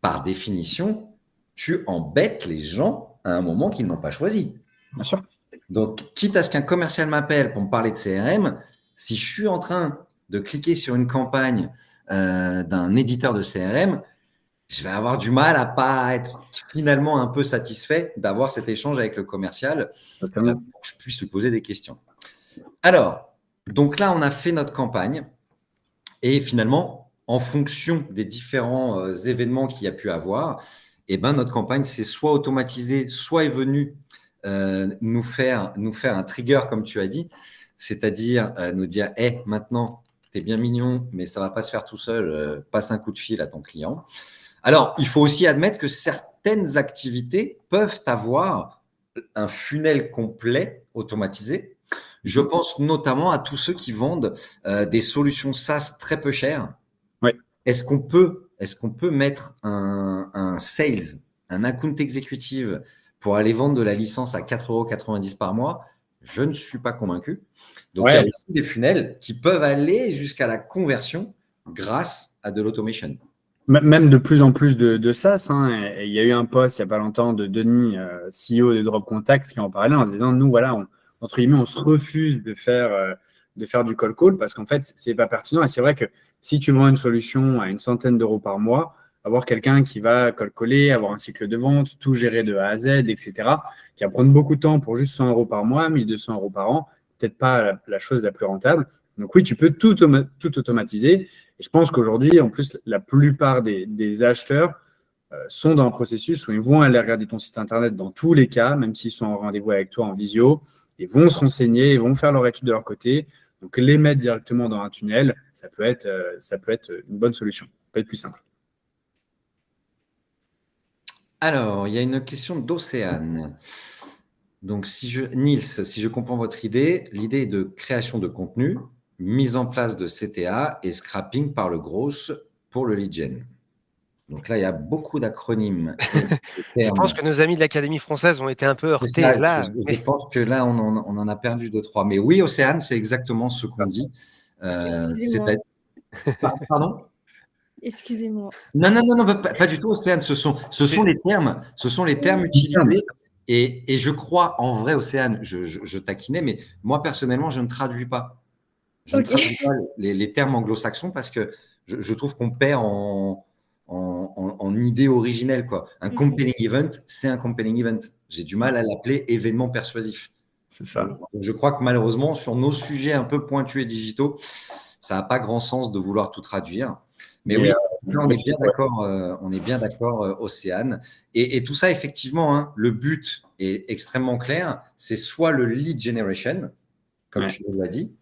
par définition, tu embêtes les gens à un moment qu'ils n'ont pas choisi. Bien sûr. Donc, quitte à ce qu'un commercial m'appelle pour me parler de CRM, si je suis en train de cliquer sur une campagne d'un éditeur de CRM, je vais avoir du mal à pas être finalement un peu satisfait d'avoir cet échange avec le commercial pour que je puisse lui poser des questions. Alors, donc là, on a fait notre campagne et finalement, en fonction des différents événements qu'il y a pu avoir, eh ben, notre campagne s'est soit automatisée, soit est venue nous faire un trigger, comme tu as dit, c'est-à-dire nous dire hey, maintenant, tu es bien mignon, mais ça ne va pas se faire tout seul, passe un coup de fil à ton client. Alors, il faut aussi admettre que certaines activités peuvent avoir un funnel complet automatisé. Je pense notamment à tous ceux qui vendent des solutions SaaS très peu chères. Ouais. Est-ce qu'on peut mettre un sales, un account exécutive pour aller vendre de la licence à 4,90 € par mois? Je ne suis pas convaincu. Donc, il y a aussi des funnels qui peuvent aller jusqu'à la conversion grâce à de l'automation. Même de plus en plus de SaaS. Il y a eu un post il n'y a pas longtemps de Denis, CEO de Drop Contact, qui en parlait en disant nous, voilà, entre guillemets, on se refuse de faire du cold call parce qu'en fait, ce n'est pas pertinent. Et c'est vrai que si tu vends une solution à une centaine d'euros par mois, avoir quelqu'un qui va cold caller, avoir un cycle de vente, tout gérer de A à Z, etc., qui va prendre beaucoup de temps pour juste 100 € par mois, 1200 € par an, peut-être pas la chose la plus rentable. Donc oui, tu peux tout automatiser. Et je pense qu'aujourd'hui, en plus, la plupart des acheteurs sont dans un processus où ils vont aller regarder ton site Internet dans tous les cas, même s'ils sont en rendez-vous avec toi en visio, ils vont se renseigner, ils vont faire leur étude de leur côté. Donc, les mettre directement dans un tunnel, ça peut être une bonne solution. Ça peut être plus simple. Alors, il y a une question d'Océane. Donc, Nils, si je comprends votre idée, l'idée est de création de contenu, mise en place de CTA et scrapping par le gros pour le lead gen. Donc là, il y a beaucoup d'acronymes. Je pense que nos amis de l'Académie française ont été un peu heurtés. Je pense que là, on en a perdu 2-3. Mais oui, Océane, c'est exactement ce qu'on dit. Excusez-moi. Pardon ? Excusez-moi. Non, pas du tout, Océane. Ce sont les termes utilisés. Et je crois, en vrai, Océane, je taquinais, mais moi, personnellement, je ne traduis pas. Je ne traduis pas les termes anglo-saxons parce que je trouve qu'on perd en idée originelle, quoi. Un compelling event, c'est un compelling event. J'ai du mal à l'appeler événement persuasif. C'est ça. Donc, je crois que malheureusement, sur nos sujets un peu pointus et digitaux, ça n'a pas grand sens de vouloir tout traduire. Mais oui, on est bien d'accord, Océane. Et tout ça, effectivement, hein, le but est extrêmement clair. C'est soit le lead generation, comme tu nous l'as dit,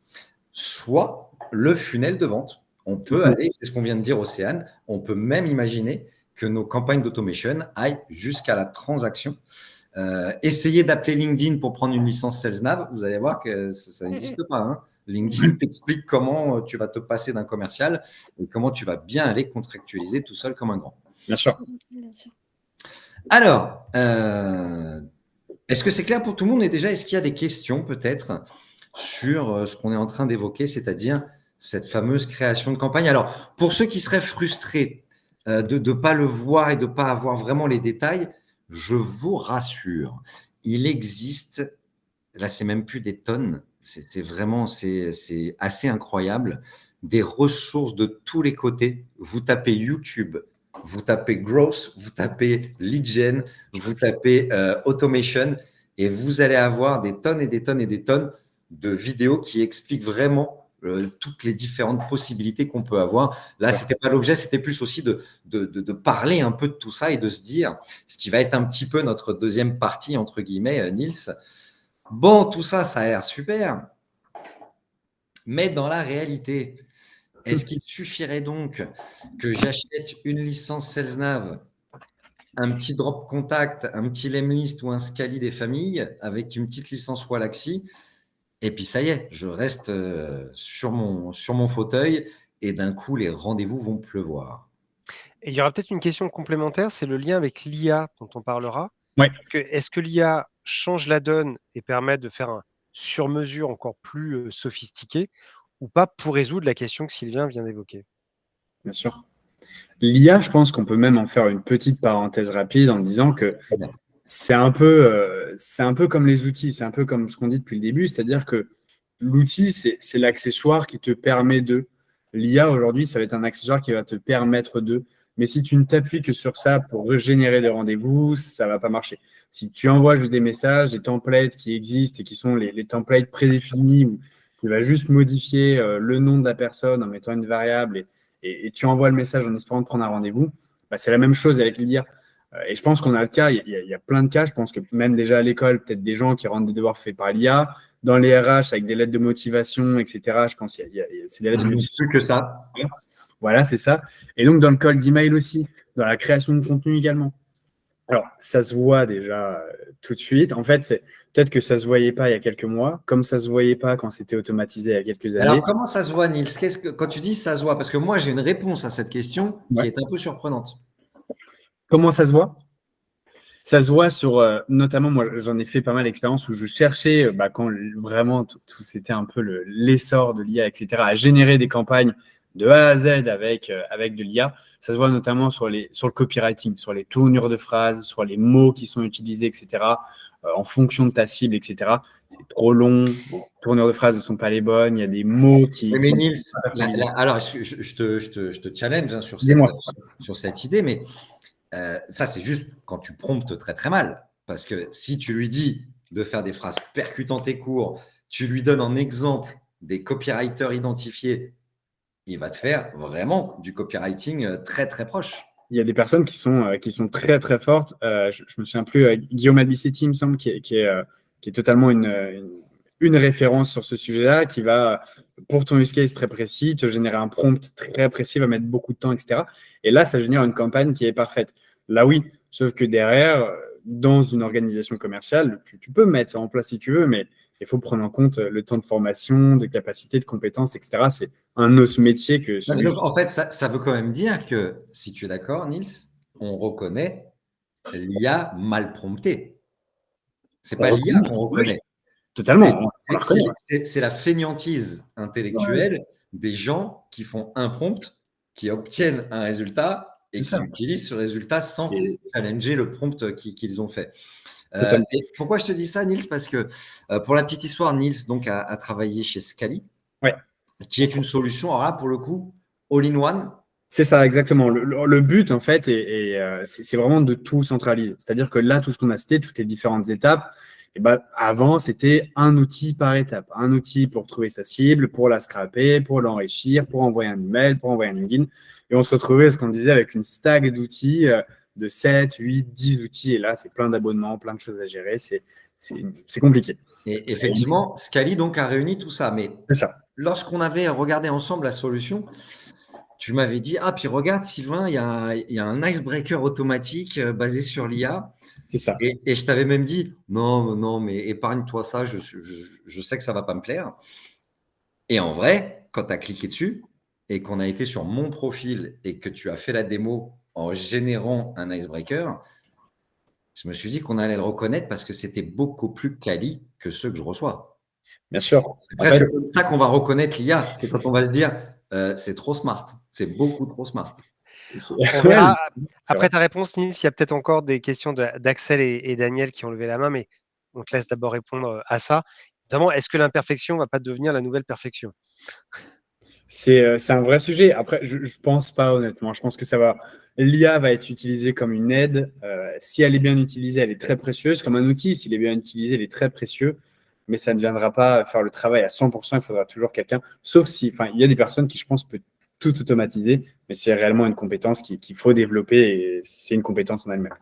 soit le funnel de vente. On peut aller, c'est ce qu'on vient de dire, Océane, on peut même imaginer que nos campagnes d'automation aillent jusqu'à la transaction. Essayez d'appeler LinkedIn pour prendre une licence SalesNav, vous allez voir que ça n'existe pas. Hein. LinkedIn t'explique comment tu vas te passer d'un commercial et comment tu vas bien aller contractualiser tout seul comme un grand. Bien sûr. Alors, est-ce que c'est clair pour tout le monde? Et déjà, est-ce qu'il y a des questions peut-être sur ce qu'on est en train d'évoquer, c'est-à-dire cette fameuse création de campagne? Alors, pour ceux qui seraient frustrés de ne pas le voir et de ne pas avoir vraiment les détails, je vous rassure, il existe, là, c'est même plus des tonnes, c'est vraiment, c'est assez incroyable, des ressources de tous les côtés. Vous tapez YouTube, vous tapez growth, vous tapez lead gen, vous tapez automation, et vous allez avoir des tonnes et des tonnes et des tonnes de vidéos qui expliquent vraiment toutes les différentes possibilités qu'on peut avoir. Là, ce n'était pas l'objet, c'était plus aussi de parler un peu de tout ça et de se dire, ce qui va être un petit peu notre deuxième partie, entre guillemets, Nils. Bon, tout ça, ça a l'air super, mais dans la réalité, est-ce qu'il suffirait donc que j'achète une licence SalesNav, un petit drop contact, un petit Lemlist ou un Scali des familles avec une petite licence Wallaxy, et puis ça y est, je reste sur mon fauteuil et d'un coup, les rendez-vous vont pleuvoir. Et il y aura peut-être une question complémentaire, c'est le lien avec l'IA dont on parlera. Ouais. Est-ce que l'IA change la donne et permet de faire un sur-mesure encore plus sophistiqué ou pas pour résoudre la question que Sylvain vient d'évoquer? Bien sûr. L'IA, je pense qu'on peut même en faire une petite parenthèse rapide en disant que c'est un peu c'est un peu comme les outils, c'est un peu comme ce qu'on dit depuis le début, c'est-à-dire que l'outil, c'est l'accessoire qui te permet de. L'IA, aujourd'hui, ça va être un accessoire qui va te permettre de. Mais si tu ne t'appuies que sur ça pour régénérer des rendez-vous, ça ne va pas marcher. Si tu envoies juste des messages, des templates qui existent et qui sont les templates prédéfinis où tu vas juste modifier le nom de la personne en mettant une variable et tu envoies le message en espérant de prendre un rendez-vous, bah, c'est la même chose avec l'IA. Et je pense qu'on a le cas, il y a plein de cas. Je pense que même déjà à l'école, peut-être des gens qui rendent des devoirs faits par l'IA, dans les RH avec des lettres de motivation, etc. Je pense c'est des lettres de motivation. Plus que ça. Voilà, c'est ça. Et donc, dans le call d'email aussi, dans la création de contenu également. Alors, ça se voit déjà tout de suite. En fait, c'est peut-être que ça ne se voyait pas il y a quelques mois, comme ça ne se voyait pas quand c'était automatisé il y a quelques années. Alors, comment ça se voit, Nils? Quand tu dis ça se voit, parce que moi, j'ai une réponse à cette question qui est un peu surprenante. Comment ça se voit? Ça se voit sur, notamment, moi, j'en ai fait pas mal d'expériences où je cherchais, quand vraiment tout c'était un peu l'essor de l'IA, etc., à générer des campagnes de A à Z avec de l'IA. Ça se voit notamment sur le copywriting, sur les tournures de phrases, sur les mots qui sont utilisés, etc., en fonction de ta cible, etc. C'est trop long, les tournures de phrases ne sont pas les bonnes, il y a des mots qui… Mais Nils, alors, je te challenge hein, sur cette idée, mais ça, c'est juste quand tu promptes très, très mal. Parce que si tu lui dis de faire des phrases percutantes et courtes, tu lui donnes en exemple des copywriters identifiés, il va te faire vraiment du copywriting très, très proche. Il y a des personnes qui sont très, très fortes. Je me souviens plus, Guillaume Albisetti, il me semble, qui est totalement une référence sur ce sujet-là, qui va, pour ton use case très précis, te générer un prompt très précis, va mettre beaucoup de temps, etc. Et là, ça génère une campagne qui est parfaite. Là, oui, sauf que derrière, dans une organisation commerciale, tu peux mettre ça en place si tu veux, mais il faut prendre en compte le temps de formation, de capacité, de compétences, etc. C'est un autre métier que celui… Donc, en fait, ça veut quand même dire que, si tu es d'accord, Nils, on reconnaît l'IA mal promptée. Ce n'est pas l'IA qu'on reconnaît. Totalement. C'est la fainéantise intellectuelle des gens qui font un prompt, qui obtiennent un résultat et qui utilisent ce résultat sans challenger le prompt qu'ils ont fait. Et pourquoi je te dis ça, Nils? Parce que pour la petite histoire, Nils donc, a travaillé chez Scali, qui est une solution, alors là, pour le coup, all-in-one. C'est ça, exactement. Le but, en fait, c'est vraiment de tout centraliser. C'est-à-dire que là, tout ce qu'on a cité, toutes les différentes étapes, et avant, c'était un outil par étape. Un outil pour trouver sa cible, pour la scraper, pour l'enrichir, pour envoyer un email, pour envoyer un LinkedIn. Et on se retrouvait, ce qu'on disait, avec une stack d'outils, de 7, 8, 10 outils. Et là, c'est plein d'abonnements, plein de choses à gérer. C'est compliqué. Et effectivement, Scali donc, a réuni tout ça. Mais lorsqu'on avait regardé ensemble la solution, tu m'avais dit, puis regarde, Sylvain, il y a un icebreaker automatique basé sur l'IA. C'est ça. Et je t'avais même dit, non, mais épargne-toi ça, je sais que ça ne va pas me plaire. Et en vrai, quand tu as cliqué dessus et qu'on a été sur mon profil et que tu as fait la démo en générant un icebreaker, je me suis dit qu'on allait le reconnaître parce que c'était beaucoup plus quali que ceux que je reçois. Bien sûr. C'est presque comme ça qu'on va reconnaître l'IA. C'est quand on va se dire, c'est trop smart, c'est beaucoup trop smart. On verra. Après ta réponse, Nils, il y a peut-être encore des questions d'Axel et Daniel qui ont levé la main, mais on te laisse d'abord répondre à ça. Notamment, est-ce que l'imperfection ne va pas devenir la nouvelle perfection? C'est un vrai sujet. Après, je ne pense pas, honnêtement. Je pense que l'IA va être utilisée comme une aide. Si elle est bien utilisée, elle est très précieuse. Comme un outil, s'il est bien utilisé, il est très précieux. Mais ça ne viendra pas faire le travail à 100%. Il faudra toujours quelqu'un. Sauf si, il y a des personnes qui, je pense, peuvent tout automatiser. Mais c'est réellement une compétence qu'il faut développer et c'est une compétence en elle-même.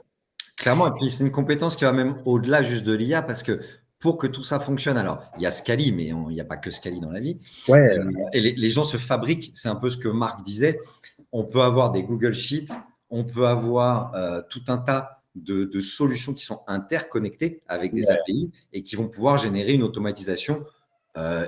Clairement, et puis c'est une compétence qui va même au-delà juste de l'IA parce que pour que tout ça fonctionne, alors il y a Scali, mais il n'y a pas que Scali dans la vie. Et les gens se fabriquent, c'est un peu ce que Marc disait. On peut avoir des Google Sheets, on peut avoir tout un tas de solutions qui sont interconnectées avec des API et qui vont pouvoir générer une automatisation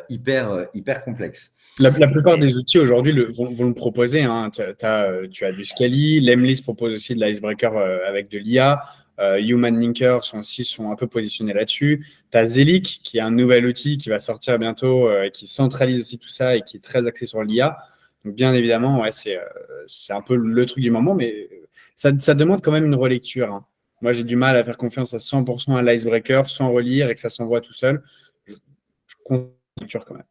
hyper complexe. La plupart des outils aujourd'hui vont le proposer. Hein. Tu as du Scali, Lemlist propose aussi de l'icebreaker avec de l'IA. Human Linkers sont un peu positionnés là-dessus. Tu as Zelic, qui est un nouvel outil qui va sortir bientôt, qui centralise aussi tout ça et qui est très axé sur l'IA. Donc, bien évidemment, c'est un peu le truc du moment, mais ça demande quand même une relecture. Hein. Moi, j'ai du mal à faire confiance à 100% à l'icebreaker sans relire et que ça s'envoie tout seul. Je compte lecture quand même.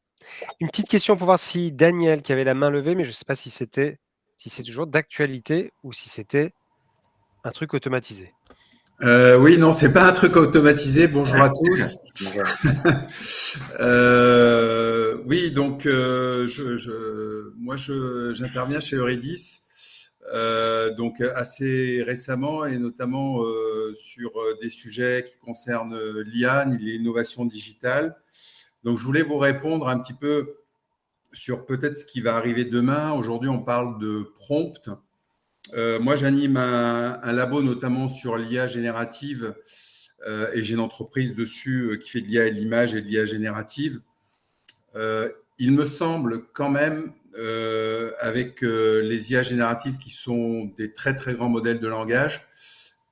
Une petite question pour voir si Daniel, qui avait la main levée, mais je ne sais pas si c'est toujours d'actualité ou si c'était un truc automatisé. Oui, non, c'est pas un truc automatisé. Bonjour à tous. Bonjour. Oui, donc moi j'interviens chez Eurydice, donc assez récemment et notamment sur des sujets qui concernent l'IA, l'innovation digitale. Donc je voulais vous répondre un petit peu sur peut-être ce qui va arriver demain. Aujourd'hui, on parle de prompt. Moi, j'anime un labo notamment sur l'IA générative et j'ai une entreprise dessus qui fait de l'IA et de l'image et de l'IA générative. Il me semble quand même, avec les IA génératives qui sont des très très grands modèles de langage,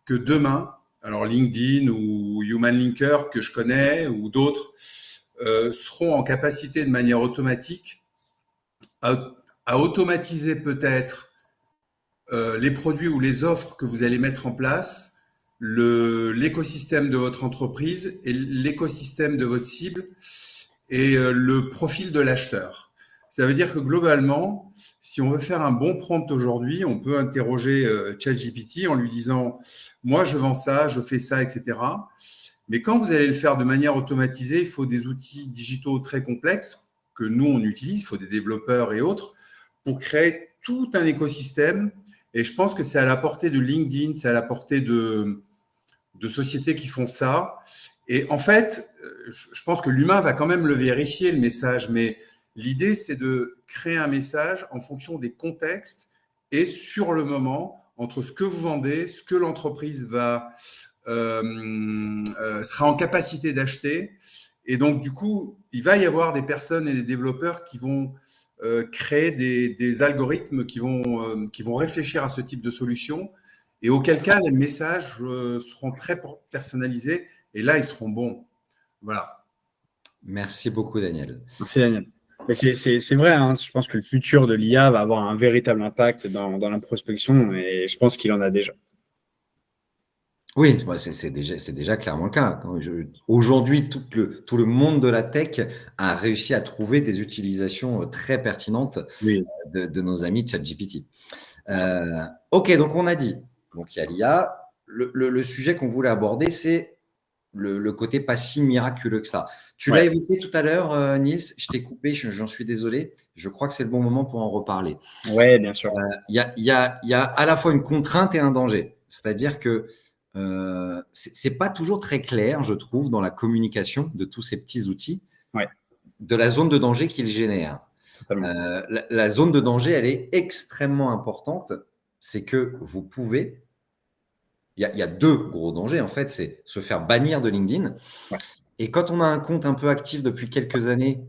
que demain, alors LinkedIn ou Human Linker que je connais ou d'autres, seront en capacité de manière automatique à automatiser peut-être les produits ou les offres que vous allez mettre en place, l'écosystème de votre entreprise et l'écosystème de votre cible et le profil de l'acheteur. Ça veut dire que globalement, si on veut faire un bon prompt aujourd'hui, on peut interroger ChatGPT en lui disant « moi je vends ça, je fais ça, etc. » Mais quand vous allez le faire de manière automatisée, il faut des outils digitaux très complexes que nous on utilise, il faut des développeurs et autres pour créer tout un écosystème. Et je pense que c'est à la portée de LinkedIn, c'est à la portée de sociétés qui font ça. Et en fait, je pense que l'humain va quand même le vérifier, le message. Mais l'idée, c'est de créer un message en fonction des contextes et sur le moment, entre ce que vous vendez, ce que l'entreprise sera en capacité d'acheter. Et donc, du coup, il va y avoir des personnes et des développeurs qui vont créer des algorithmes qui vont réfléchir à ce type de solution et auquel cas les messages seront très personnalisés et là ils seront bons. Voilà. Merci beaucoup, Daniel. Merci Daniel. Mais c'est vrai, hein, je pense que le futur de l'IA va avoir un véritable impact dans la prospection et je pense qu'il en a déjà. Oui, c'est déjà clairement le cas. Aujourd'hui, tout le monde de la tech a réussi à trouver des utilisations très pertinentes de nos amis ChatGPT. Ok, donc on a dit, donc il y a l'IA. Le sujet qu'on voulait aborder, c'est le côté pas si miraculeux que ça. Tu l'as évoqué tout à l'heure, Niels, je t'ai coupé, j'en suis désolé. Je crois que c'est le bon moment pour en reparler. Oui, bien sûr. Il y a à la fois une contrainte et un danger. C'est-à-dire que c'est pas toujours très clair, je trouve, dans la communication de tous ces petits outils, de la zone de danger qu'ils génèrent. La zone de danger, elle est extrêmement importante. C'est que vous pouvez… Il y a deux gros dangers, en fait. C'est se faire bannir de LinkedIn. Et quand on a un compte un peu actif depuis quelques années,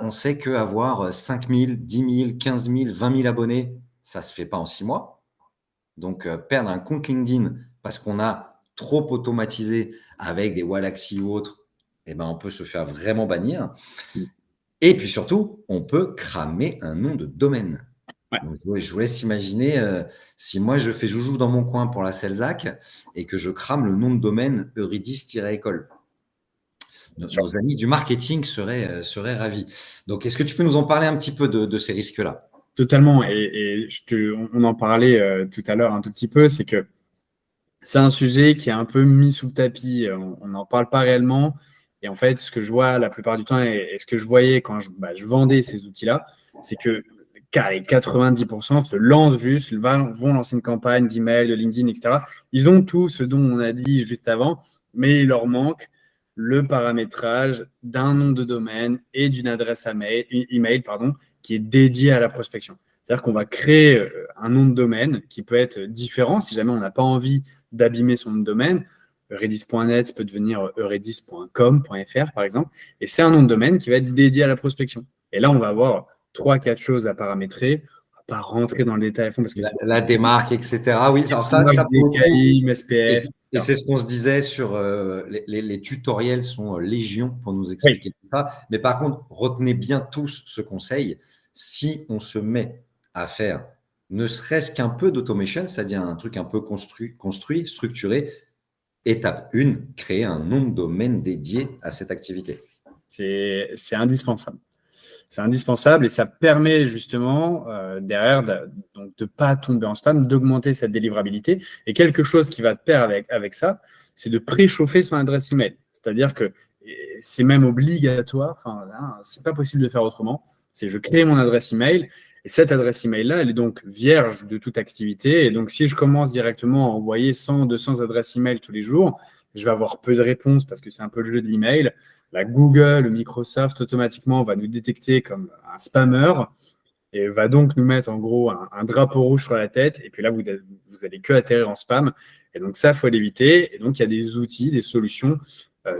on sait qu'avoir 5 000, 10 000, 15 000, 20 000 abonnés, ça ne se fait pas en 6 mois. Donc, perdre un compte LinkedIn parce qu'on a trop automatisé avec des Wallaxy ou autres, on peut se faire vraiment bannir. Et puis surtout, on peut cramer un nom de domaine. Donc, je vous laisse imaginer si moi je fais joujou dans mon coin pour la Celzac et que je crame le nom de domaine Eurydice-école. Nos amis du marketing seraient ravis. Donc, est-ce que tu peux nous en parler un petit peu de ces risques-là ? Totalement. Et on en parlait tout à l'heure un tout petit peu, c'est que c'est un sujet qui est un peu mis sous le tapis. On n'en parle pas réellement. Et en fait, ce que je vois la plupart du temps et ce que je voyais quand je vendais ces outils-là, c'est que les 90% se lancent juste, vont lancer une campagne d'email, de LinkedIn, etc. Ils ont tout ce dont on a dit juste avant, mais il leur manque le paramétrage d'un nom de domaine et d'une adresse email, qui est dédiée à la prospection. C'est-à-dire qu'on va créer un nom de domaine qui peut être différent si jamais on n'a pas envie d'abîmer son nom de domaine. Eurydice.net peut devenir eurydice.com.fr par exemple. Et c'est un nom de domaine qui va être dédié à la prospection. Et là, on va avoir 3-4 choses à paramétrer. On ne va pas rentrer dans le détail à fond parce que la démarque, etc. Oui, alors ça DKIM, SPF. Et c'est ce qu'on se disait sur les tutoriels sont légion pour nous expliquer tout ça. Mais par contre, retenez bien tous ce conseil. Si on se met à faire ne serait-ce qu'un peu d'automation, c'est-à-dire un truc un peu construit, structuré. Étape 1, créer un nom de domaine dédié à cette activité. C'est indispensable. C'est indispensable et ça permet justement derrière de ne pas tomber en spam, d'augmenter sa délivrabilité. Et quelque chose qui va de pair avec ça, c'est de préchauffer son adresse email. C'est-à-dire que c'est même obligatoire, enfin, c'est pas possible de faire autrement. C'est je crée mon adresse email et cette adresse email-là, elle est donc vierge de toute activité. Et donc, si je commence directement à envoyer 100, 200 adresses email tous les jours, je vais avoir peu de réponses parce que c'est un peu le jeu de l'email. La Google, le Microsoft, automatiquement, va nous détecter comme un spammer et va donc nous mettre en gros un drapeau rouge sur la tête. Et puis là, vous allez que atterrir en spam. Et donc ça, il faut l'éviter. Et donc, il y a des outils, des solutions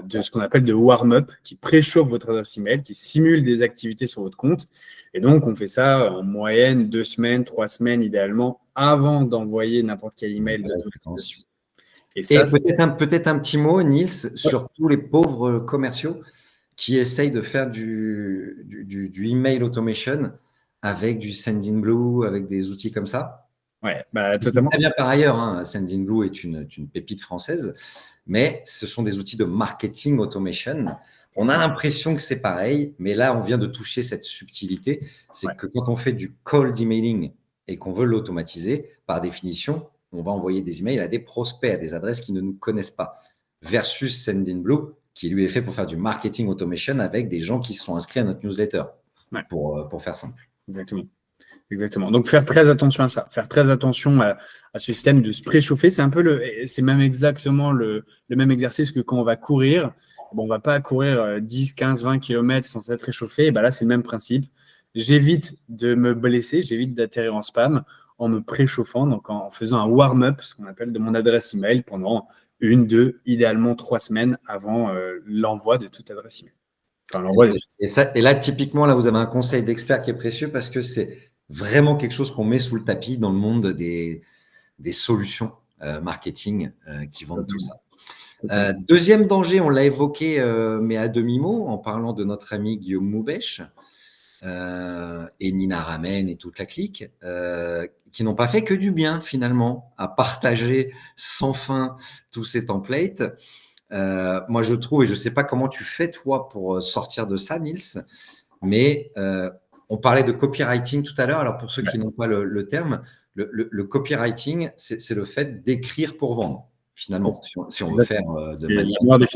de ce qu'on appelle de warm-up qui préchauffent votre adresse email, qui simulent des activités sur votre compte. Et donc, on fait ça en moyenne 2 semaines, 3 semaines idéalement avant d'envoyer n'importe quel email d'automatisation. Et peut-être un petit mot, Niels, sur tous les pauvres commerciaux qui essayent de faire du email automation avec du Sendinblue, avec des outils comme ça. Ouais, totalement. Très bien par ailleurs, hein, Sendinblue est une pépite française, mais ce sont des outils de marketing automation. On a l'impression que c'est pareil, mais là, on vient de toucher cette subtilité. C'est que quand on fait du cold emailing et qu'on veut l'automatiser, par définition, on va envoyer des emails à des prospects, à des adresses qui ne nous connaissent pas, versus Sendinblue, qui lui est fait pour faire du marketing automation avec des gens qui se sont inscrits à notre newsletter, pour faire simple. Exactement. Donc, faire très attention à ça, faire très attention à ce système de se préchauffer. C'est même exactement le même exercice que quand on va courir. Bon, on ne va pas courir 10, 15, 20 km sans être réchauffé. Là, c'est le même principe. J'évite de me blesser, j'évite d'atterrir en spam en me préchauffant, donc en faisant un warm-up, ce qu'on appelle de mon adresse email pendant 1, 2, idéalement 3 semaines avant l'envoi de toute adresse email. Et là, typiquement, là, vous avez un conseil d'expert qui est précieux parce que c'est vraiment quelque chose qu'on met sous le tapis dans le monde des solutions marketing qui vendent tout ça. Deuxième danger, on l'a évoqué, mais à demi-mot, en parlant de notre ami Guillaume Moubèche et Nina Ramen et toute la clique, qui n'ont pas fait que du bien finalement à partager sans fin tous ces templates. Moi, je trouve, et je ne sais pas comment tu fais toi pour sortir de ça, Niels, mais on parlait de copywriting tout à l'heure. Alors, pour ceux qui n'ont pas le terme, le copywriting, c'est le fait d'écrire pour vendre, finalement, si on veut faire de manière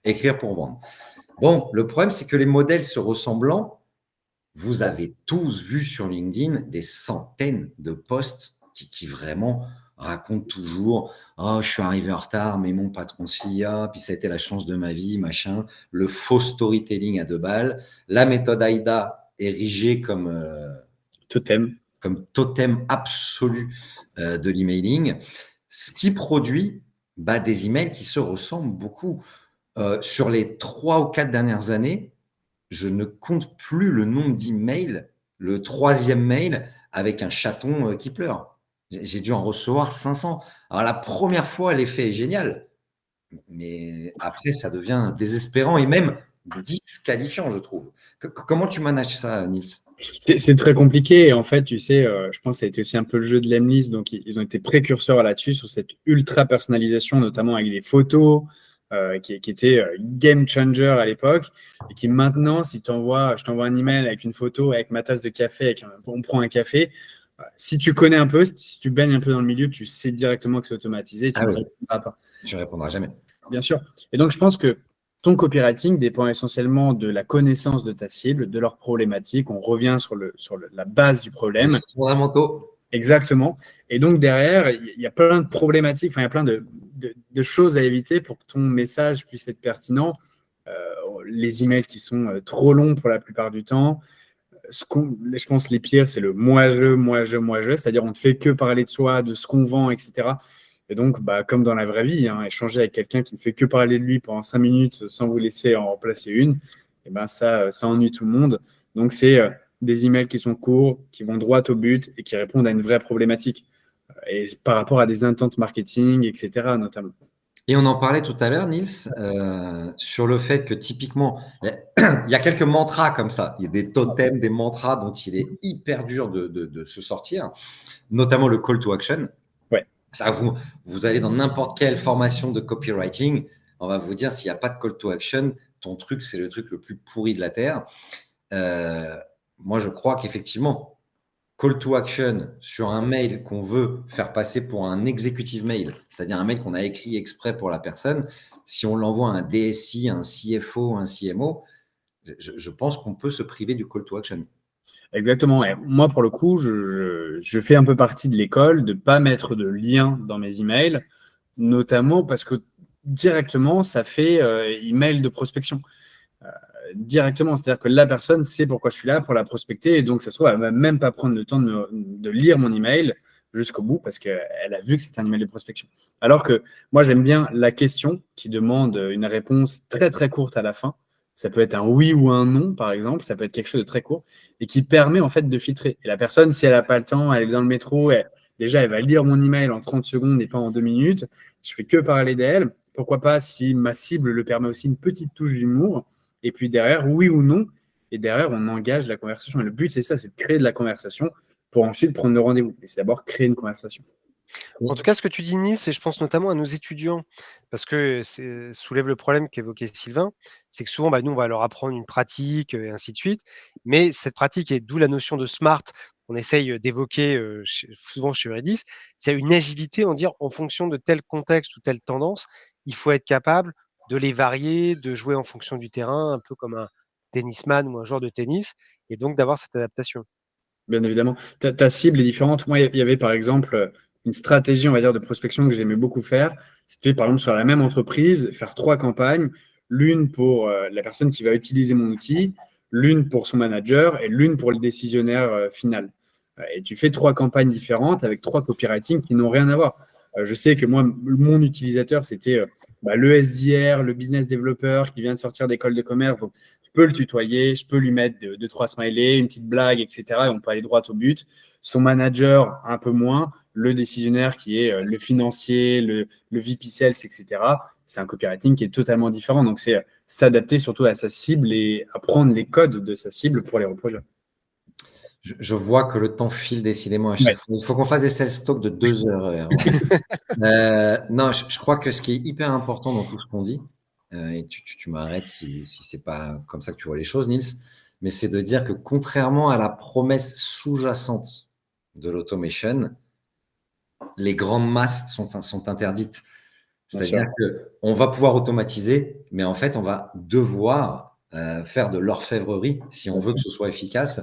écrire pour vendre. Bon, le problème, c'est que les modèles se ressemblant, vous avez tous vu sur LinkedIn des centaines de posts qui vraiment racontent toujours « Oh, je suis arrivé en retard, mais mon patron s'y a, puis ça a été la chance de ma vie, machin. » Le faux storytelling à 2 balles. La méthode AIDA érigée comme totem absolu de l'emailing. Ce qui produit des emails qui se ressemblent beaucoup. Sur les 3 ou 4 dernières années, je ne compte plus le nombre d'emails, le 3e mail avec un chaton qui pleure. J'ai dû en recevoir 500. Alors, la première fois, l'effet est génial, mais après, ça devient désespérant et même disqualifiant, je trouve. Comment tu manages ça, Niels ? C'est très compliqué. Et en fait, tu sais, je pense que ça a été aussi un peu le jeu de Lemlist. Donc, ils ont été précurseurs là-dessus, sur cette ultra-personnalisation, notamment avec les photos, qui était game changer à l'époque. Et qui maintenant, si je t'envoie un email avec une photo, avec ma tasse de café, on prend un café, si tu connais un peu, si tu baignes un peu dans le milieu, tu sais directement que c'est automatisé. Tu ne répondras pas. Tu ne répondras jamais. Bien sûr. Et donc, je pense que ton copywriting dépend essentiellement de la connaissance de ta cible, de leurs problématiques. On revient sur la base du problème. Les fondamentaux. Exactement. Et donc, derrière, il y a plein de problématiques, il y a plein de choses à éviter pour que ton message puisse être pertinent. Les emails qui sont trop longs pour la plupart du temps. Je pense que les pires, c'est le moi-je, c'est-à-dire on ne fait que parler de soi, de ce qu'on vend, etc. Et donc, comme dans la vraie vie, échanger avec quelqu'un qui ne fait que parler de lui pendant 5 minutes sans vous laisser en remplacer une, et ça ennuie tout le monde. Donc, c'est des emails qui sont courts, qui vont droit au but et qui répondent à une vraie problématique. Et par rapport à des intents marketing, etc. notamment. Et on en parlait tout à l'heure, Nils, sur le fait que typiquement, il y a quelques mantras comme ça. Il y a des totems, des mantras dont il est hyper dur de se sortir, notamment le call to action. Ouais. Ça, vous allez dans n'importe quelle formation de copywriting, on va vous dire s'il n'y a pas de call to action, ton truc, c'est le truc le plus pourri de la Terre. Moi, je crois qu'effectivement, call to action sur un mail qu'on veut faire passer pour un executive mail, c'est-à-dire un mail qu'on a écrit exprès pour la personne, si on l'envoie à un DSI, un CFO, un CMO, je pense qu'on peut se priver du call to action. Exactement. Et moi, pour le coup, je fais un peu partie de l'école de ne pas mettre de lien dans mes emails, notamment parce que directement, ça fait email de prospection. Directement, c'est-à-dire que la personne sait pourquoi je suis là, pour la prospecter, et donc ça se trouve, elle ne va même pas prendre le temps de lire mon email jusqu'au bout parce qu'elle a vu que c'était un email de prospection. Alors que moi, j'aime bien la question qui demande une réponse très très courte à la fin. Ça peut être un oui ou un non, par exemple, ça peut être quelque chose de très court et qui permet en fait de filtrer. Et la personne, si elle n'a pas le temps, elle est dans le métro, déjà elle va lire mon email en 30 secondes et pas en 2 minutes. Je fais que parler d'elle. Pourquoi pas, si ma cible le permet aussi, une petite touche d'humour. Et puis derrière, oui ou non. Et derrière, on engage la conversation. Et le but, c'est ça, c'est de créer de la conversation pour ensuite prendre le rendez-vous. Et c'est d'abord créer une conversation. En tout cas, ce que tu dis, Nice, et je pense notamment à nos étudiants, parce que ça soulève le problème qu'évoquait Sylvain, c'est que souvent, nous, on va leur apprendre une pratique et ainsi de suite. Mais cette pratique, et d'où la notion de smart qu'on essaye d'évoquer souvent chez Redis, c'est une agilité en dire en fonction de tel contexte ou telle tendance, il faut être capable de les varier, de jouer en fonction du terrain, un peu comme un tennisman ou un joueur de tennis, et donc d'avoir cette adaptation. Bien évidemment. Ta cible est différente. Moi, il y avait par exemple une stratégie, on va dire, de prospection que j'aimais beaucoup faire. C'était par exemple sur la même entreprise, faire 3 campagnes, l'une pour la personne qui va utiliser mon outil, l'une pour son manager et l'une pour le décisionnaire final. Et tu fais 3 campagnes différentes avec 3 copywriting qui n'ont rien à voir. Je sais que moi, mon utilisateur, c'était le SDR, le business developer qui vient de sortir d'école de commerce. Donc, je peux le tutoyer, je peux lui mettre 2-3 smileys, une petite blague, etc. Et on peut aller droit au but. Son manager, un peu moins. Le décisionnaire qui est le financier, le VP Sales, etc. C'est un copywriting qui est totalement différent. Donc, c'est s'adapter surtout à sa cible et apprendre les codes de sa cible pour les reproduire. Je vois que le temps file décidément à chaque fois. Il faut qu'on fasse des sales talk de 2 heures. Non, je crois que ce qui est hyper important dans tout ce qu'on dit, et tu m'arrêtes si ce n'est pas comme ça que tu vois les choses, Nils, mais c'est de dire que contrairement à la promesse sous-jacente de l'automation, les grandes masses sont interdites. C'est-à-dire qu'on va pouvoir automatiser, mais en fait, on va devoir faire de l'orfèvrerie si on veut que ce soit efficace.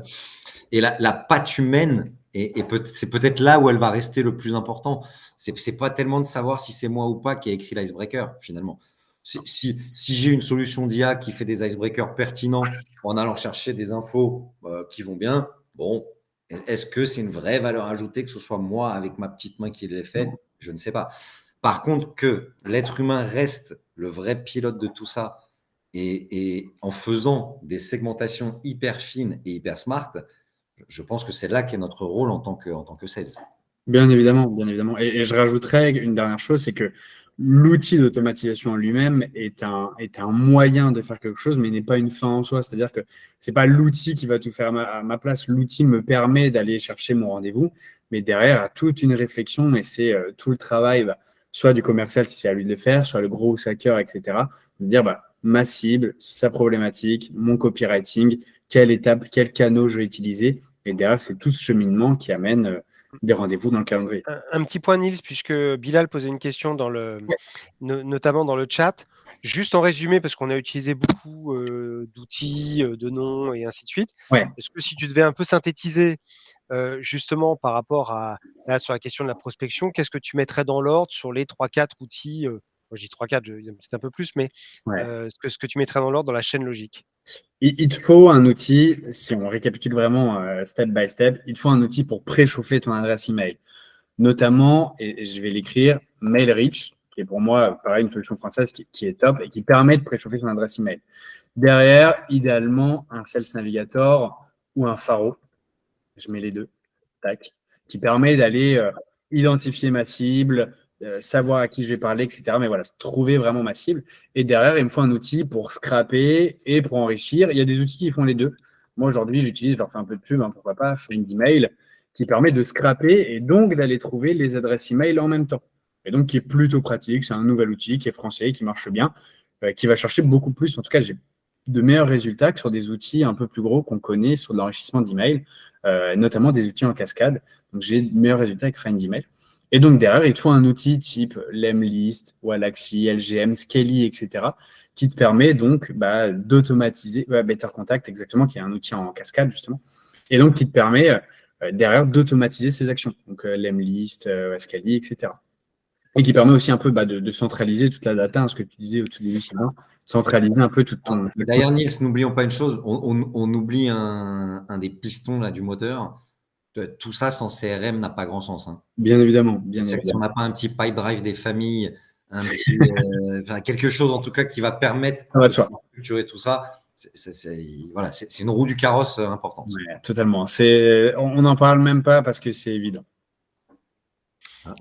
Et la patte humaine, c'est peut-être là où elle va rester le plus important. C'est pas tellement de savoir si c'est moi ou pas qui ai écrit l'icebreaker, finalement. Si j'ai une solution d'IA qui fait des icebreakers pertinents en allant chercher des infos qui vont bien, bon, est-ce que c'est une vraie valeur ajoutée que ce soit moi avec ma petite main qui l'ai fait? Je ne sais pas. Par contre, que l'être humain reste le vrai pilote de tout ça et en faisant des segmentations hyper fines et hyper smart, je pense que c'est là qu'est notre rôle en tant que sales. Bien évidemment, bien évidemment. Et je rajouterais une dernière chose, c'est que l'outil d'automatisation en lui-même est un moyen de faire quelque chose, mais n'est pas une fin en soi. C'est-à-dire que ce n'est pas l'outil qui va tout faire à ma place. L'outil me permet d'aller chercher mon rendez-vous, mais derrière, il y a toute une réflexion et c'est tout le travail, soit du commercial si c'est à lui de le faire, soit le gros hacker, etc. De dire ma cible, sa problématique, mon copywriting, quelle étape, quel canal je vais utiliser. Et derrière, c'est tout ce cheminement qui amène des rendez-vous dans le calendrier. Un petit point, Nils, puisque Bilal posait une question notamment dans le chat. Juste en résumé, parce qu'on a utilisé beaucoup d'outils, de noms et ainsi de suite. Ouais. Est-ce que si tu devais un peu synthétiser justement par rapport sur la question de la prospection, qu'est-ce que tu mettrais dans l'ordre sur les 3-4 outils moi, je dis 3-4, c'est un peu plus, mais ce que tu mettrais dans l'ordre dans la chaîne logique? Il te faut un outil, si on récapitule vraiment step by step, il te faut un outil pour préchauffer ton adresse email. Notamment, et je vais l'écrire, MailReach, qui est pour moi, pareil, une solution française qui est top et qui permet de préchauffer son adresse email. Derrière, idéalement, un Sales Navigator ou un Faro, je mets les deux, tac, qui permet d'aller identifier ma cible, savoir à qui je vais parler, etc. Mais voilà, trouver vraiment ma cible. Et derrière, il me faut un outil pour scraper et pour enrichir. Il y a des outils qui font les deux. Moi, aujourd'hui, j'utilise, je leur fais un peu de pub, pourquoi pas, Find Email, qui permet de scraper et donc d'aller trouver les adresses email en même temps. Et donc, qui est plutôt pratique. C'est un nouvel outil qui est français, qui marche bien, qui va chercher beaucoup plus. En tout cas, j'ai de meilleurs résultats que sur des outils un peu plus gros qu'on connaît sur de l'enrichissement d'email, notamment des outils en cascade. Donc, j'ai de meilleurs résultats avec Find Email. Et donc, derrière, il te faut un outil type Lemlist, Wallaxy, LGM, Skelly, etc., qui te permet donc d'automatiser, Better Contact, exactement, qui est un outil en cascade, justement, et donc qui te permet derrière d'automatiser ces actions. Donc, Lemlist, Skelly, etc. Et qui permet aussi un peu de centraliser toute la data, ce que tu disais au tout début, Sylvain, centraliser un peu tout ton… D'ailleurs, Nils, n'oublions pas une chose, on oublie un des pistons là, du moteur. Tout ça sans CRM n'a pas grand sens. Hein. Bien évidemment. Si on n'a pas un petit pipe drive des familles, quelque chose en tout cas qui va permettre de structurer tout ça, c'est une roue du carrosse importante. Ouais, totalement. On n'en parle même pas parce que c'est évident.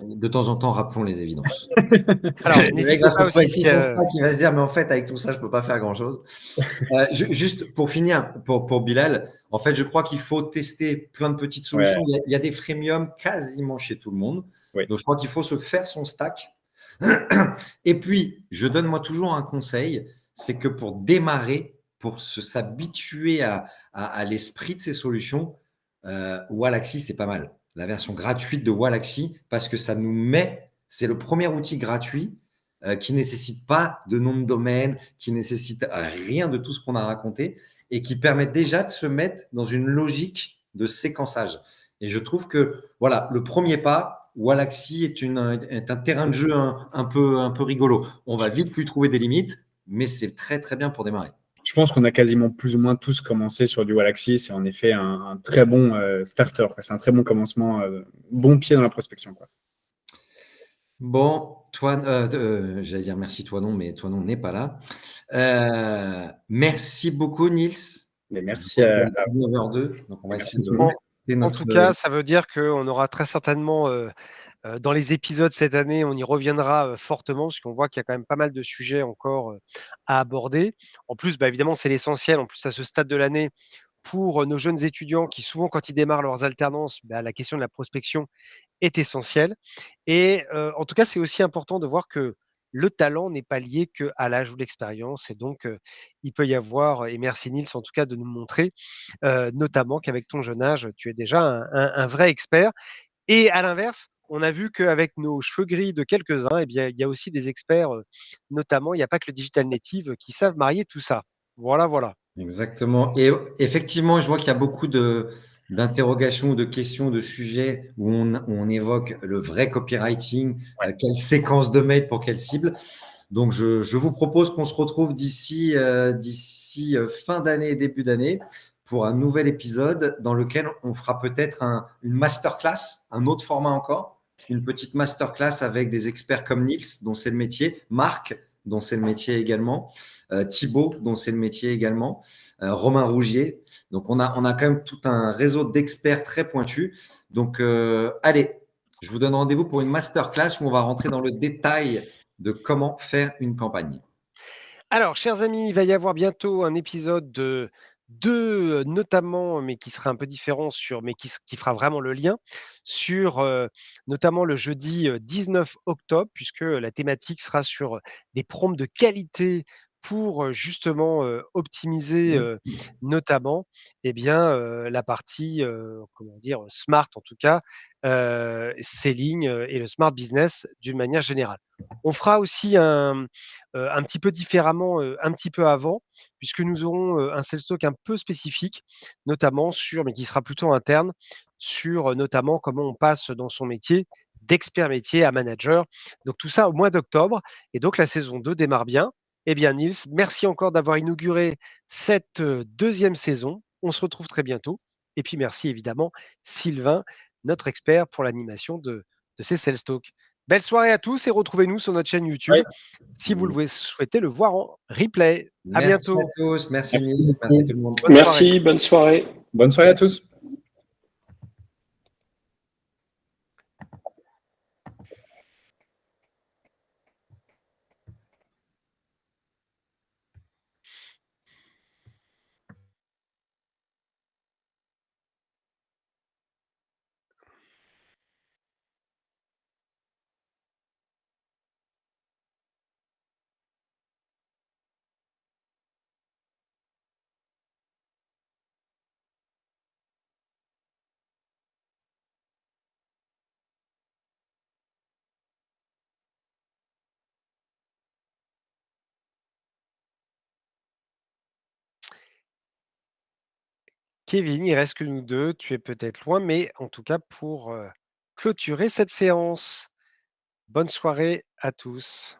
De temps en temps, rappelons les évidences. Alors, n'hésitez pas aussi qui va se dire, mais en fait, avec tout ça, je ne peux pas faire grand-chose. Juste pour finir, pour Bilal, en fait, je crois qu'il faut tester plein de petites solutions. Ouais. Il y a des freemiums quasiment chez tout le monde. Oui. Donc, je crois qu'il faut se faire son stack. Et puis, je donne moi toujours un conseil, c'est que pour démarrer, pour s'habituer à l'esprit de ces solutions, Wallaxy, c'est pas mal. La version gratuite de Wallaxy, parce que ça nous met, c'est le premier outil gratuit qui ne nécessite pas de nom de domaine, qui ne nécessite rien de tout ce qu'on a raconté et qui permet déjà de se mettre dans une logique de séquençage. Et je trouve que voilà, le premier pas, Wallaxy est un terrain de jeu un peu rigolo. On va vite lui trouver des limites, mais c'est très très bien pour démarrer. Je pense qu'on a quasiment plus ou moins tous commencé sur du Wallaxy. C'est en effet un très bon starter. C'est un très bon commencement, bon pied dans la prospection. Quoi. Bon, toi, j'allais dire merci toi non, mais toi non n'est pas là. Merci beaucoup Nils. Mais merci à 9h02. Donc on va essayer en tout cas, ça veut dire qu'on aura très certainement dans les épisodes cette année, on y reviendra fortement parce qu'on voit qu'il y a quand même pas mal de sujets encore à aborder. En plus, évidemment, c'est l'essentiel. En plus, à ce stade de l'année, pour nos jeunes étudiants qui, souvent, quand ils démarrent leurs alternances, la question de la prospection est essentielle. Et en tout cas, c'est aussi important de voir que le talent n'est pas lié qu'à l'âge ou l'expérience. Et donc, il peut y avoir, et merci Nils en tout cas de nous montrer, notamment qu'avec ton jeune âge, tu es déjà un vrai expert. Et à l'inverse, on a vu qu'avec nos cheveux gris de quelques-uns, il y a aussi des experts, notamment, il n'y a pas que le digital native, qui savent marier tout ça. Voilà. Exactement. Et effectivement, je vois qu'il y a beaucoup d'interrogations ou de questions, de sujets où on évoque le vrai copywriting, quelle séquence de mail pour quelle cible. Donc, je vous propose qu'on se retrouve d'ici fin d'année, début d'année, pour un nouvel épisode dans lequel on fera peut-être une masterclass, un autre format encore, une petite masterclass avec des experts comme Nils, dont c'est le métier, Marc, dont c'est le métier également, Thibaut, dont c'est le métier également, Romain Rougier. Donc, on a quand même tout un réseau d'experts très pointus. Donc, allez, je vous donne rendez-vous pour une masterclass où on va rentrer dans le détail de comment faire une campagne. Alors, chers amis, il va y avoir bientôt un épisode de notamment, mais qui sera un peu différent mais qui fera vraiment le lien sur notamment le jeudi 19 octobre, puisque la thématique sera sur des prompts de qualité pour justement optimiser notamment la partie smart en tout cas, selling et le smart business d'une manière générale. On fera aussi un petit peu différemment un petit peu avant, puisque nous aurons un sales talk un peu spécifique, notamment mais qui sera plutôt interne, sur notamment comment on passe dans son métier d'expert métier à manager. Donc tout ça au mois d'octobre. Et donc la saison 2 démarre bien. Eh bien Nils, merci encore d'avoir inauguré cette deuxième saison. On se retrouve très bientôt. Et puis merci évidemment Sylvain, notre expert pour l'animation de ces sales talks. Belle soirée à tous et retrouvez-nous sur notre chaîne YouTube si vous le souhaitez le voir en replay. À bientôt. Merci à tous. Merci Nils. Merci tout le monde. Bonne soirée. Bonne soirée à tous. Kevin, il reste que nous deux. Tu es peut-être loin, mais en tout cas pour clôturer cette séance. Bonne soirée à tous.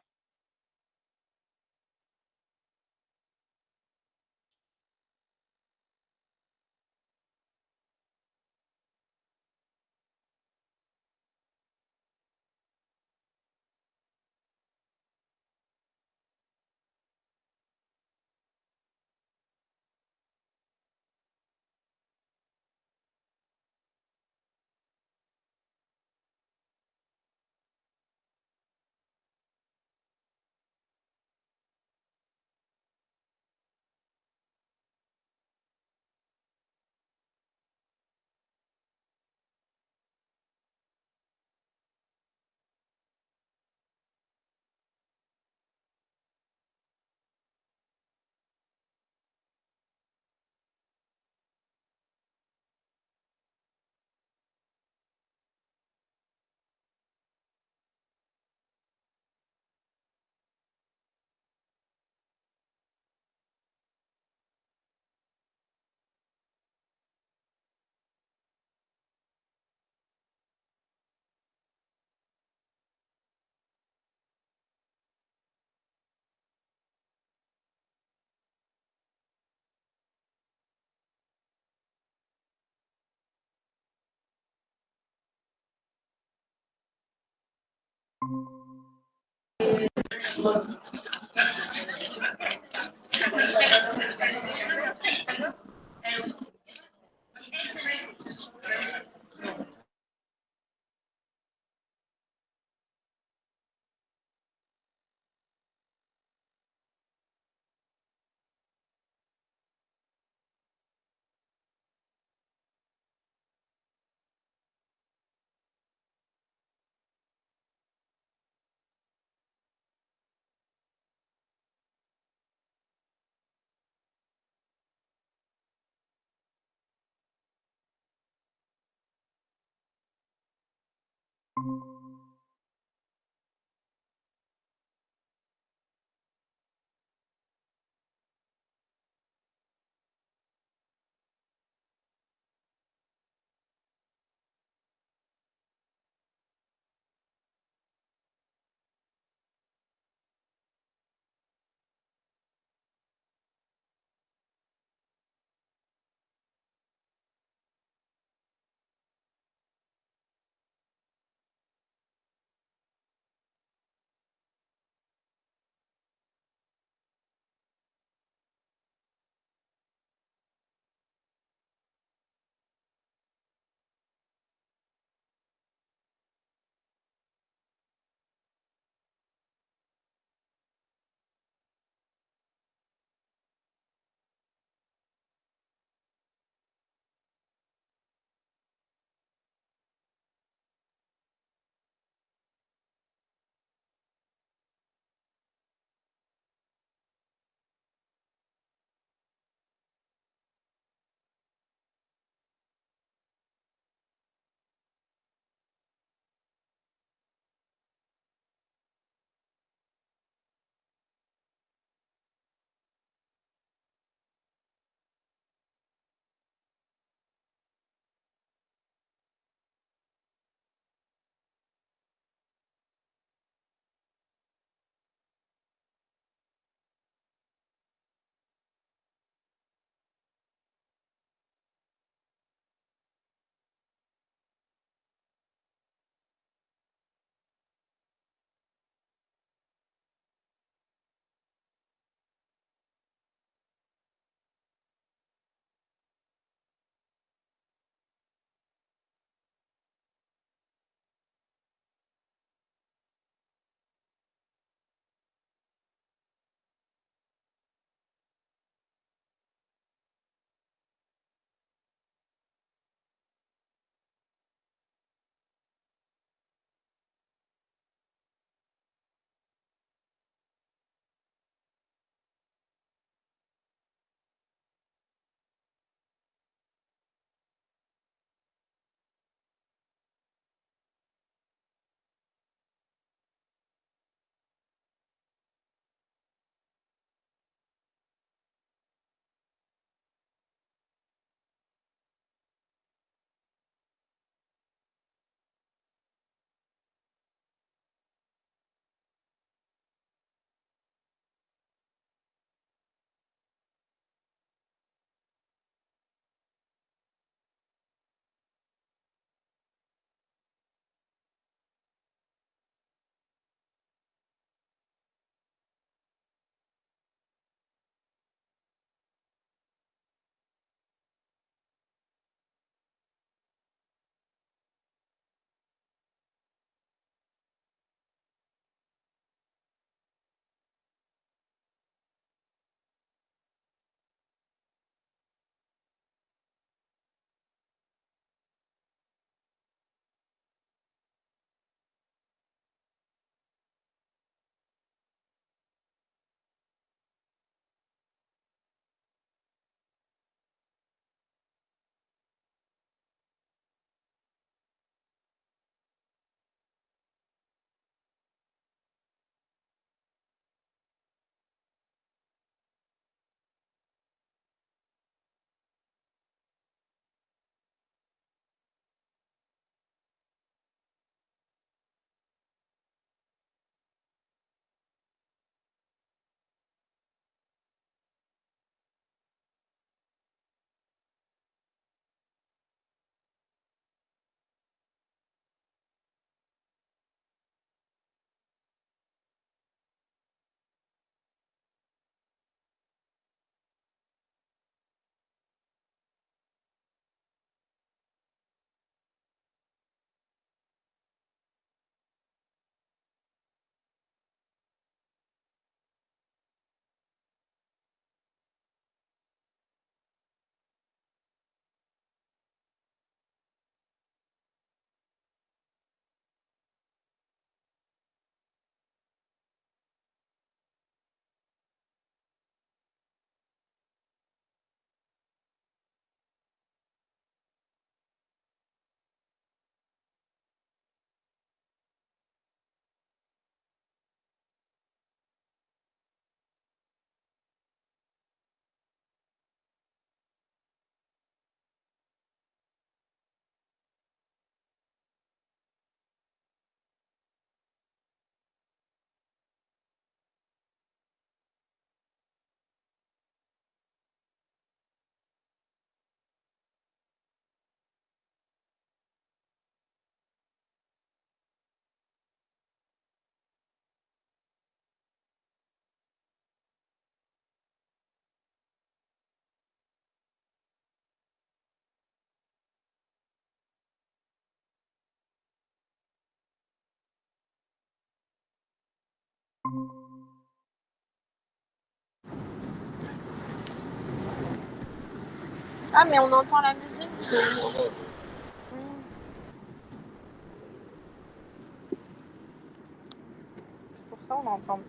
Ah, mais on entend la musique. Oui. C'est pour ça on entend.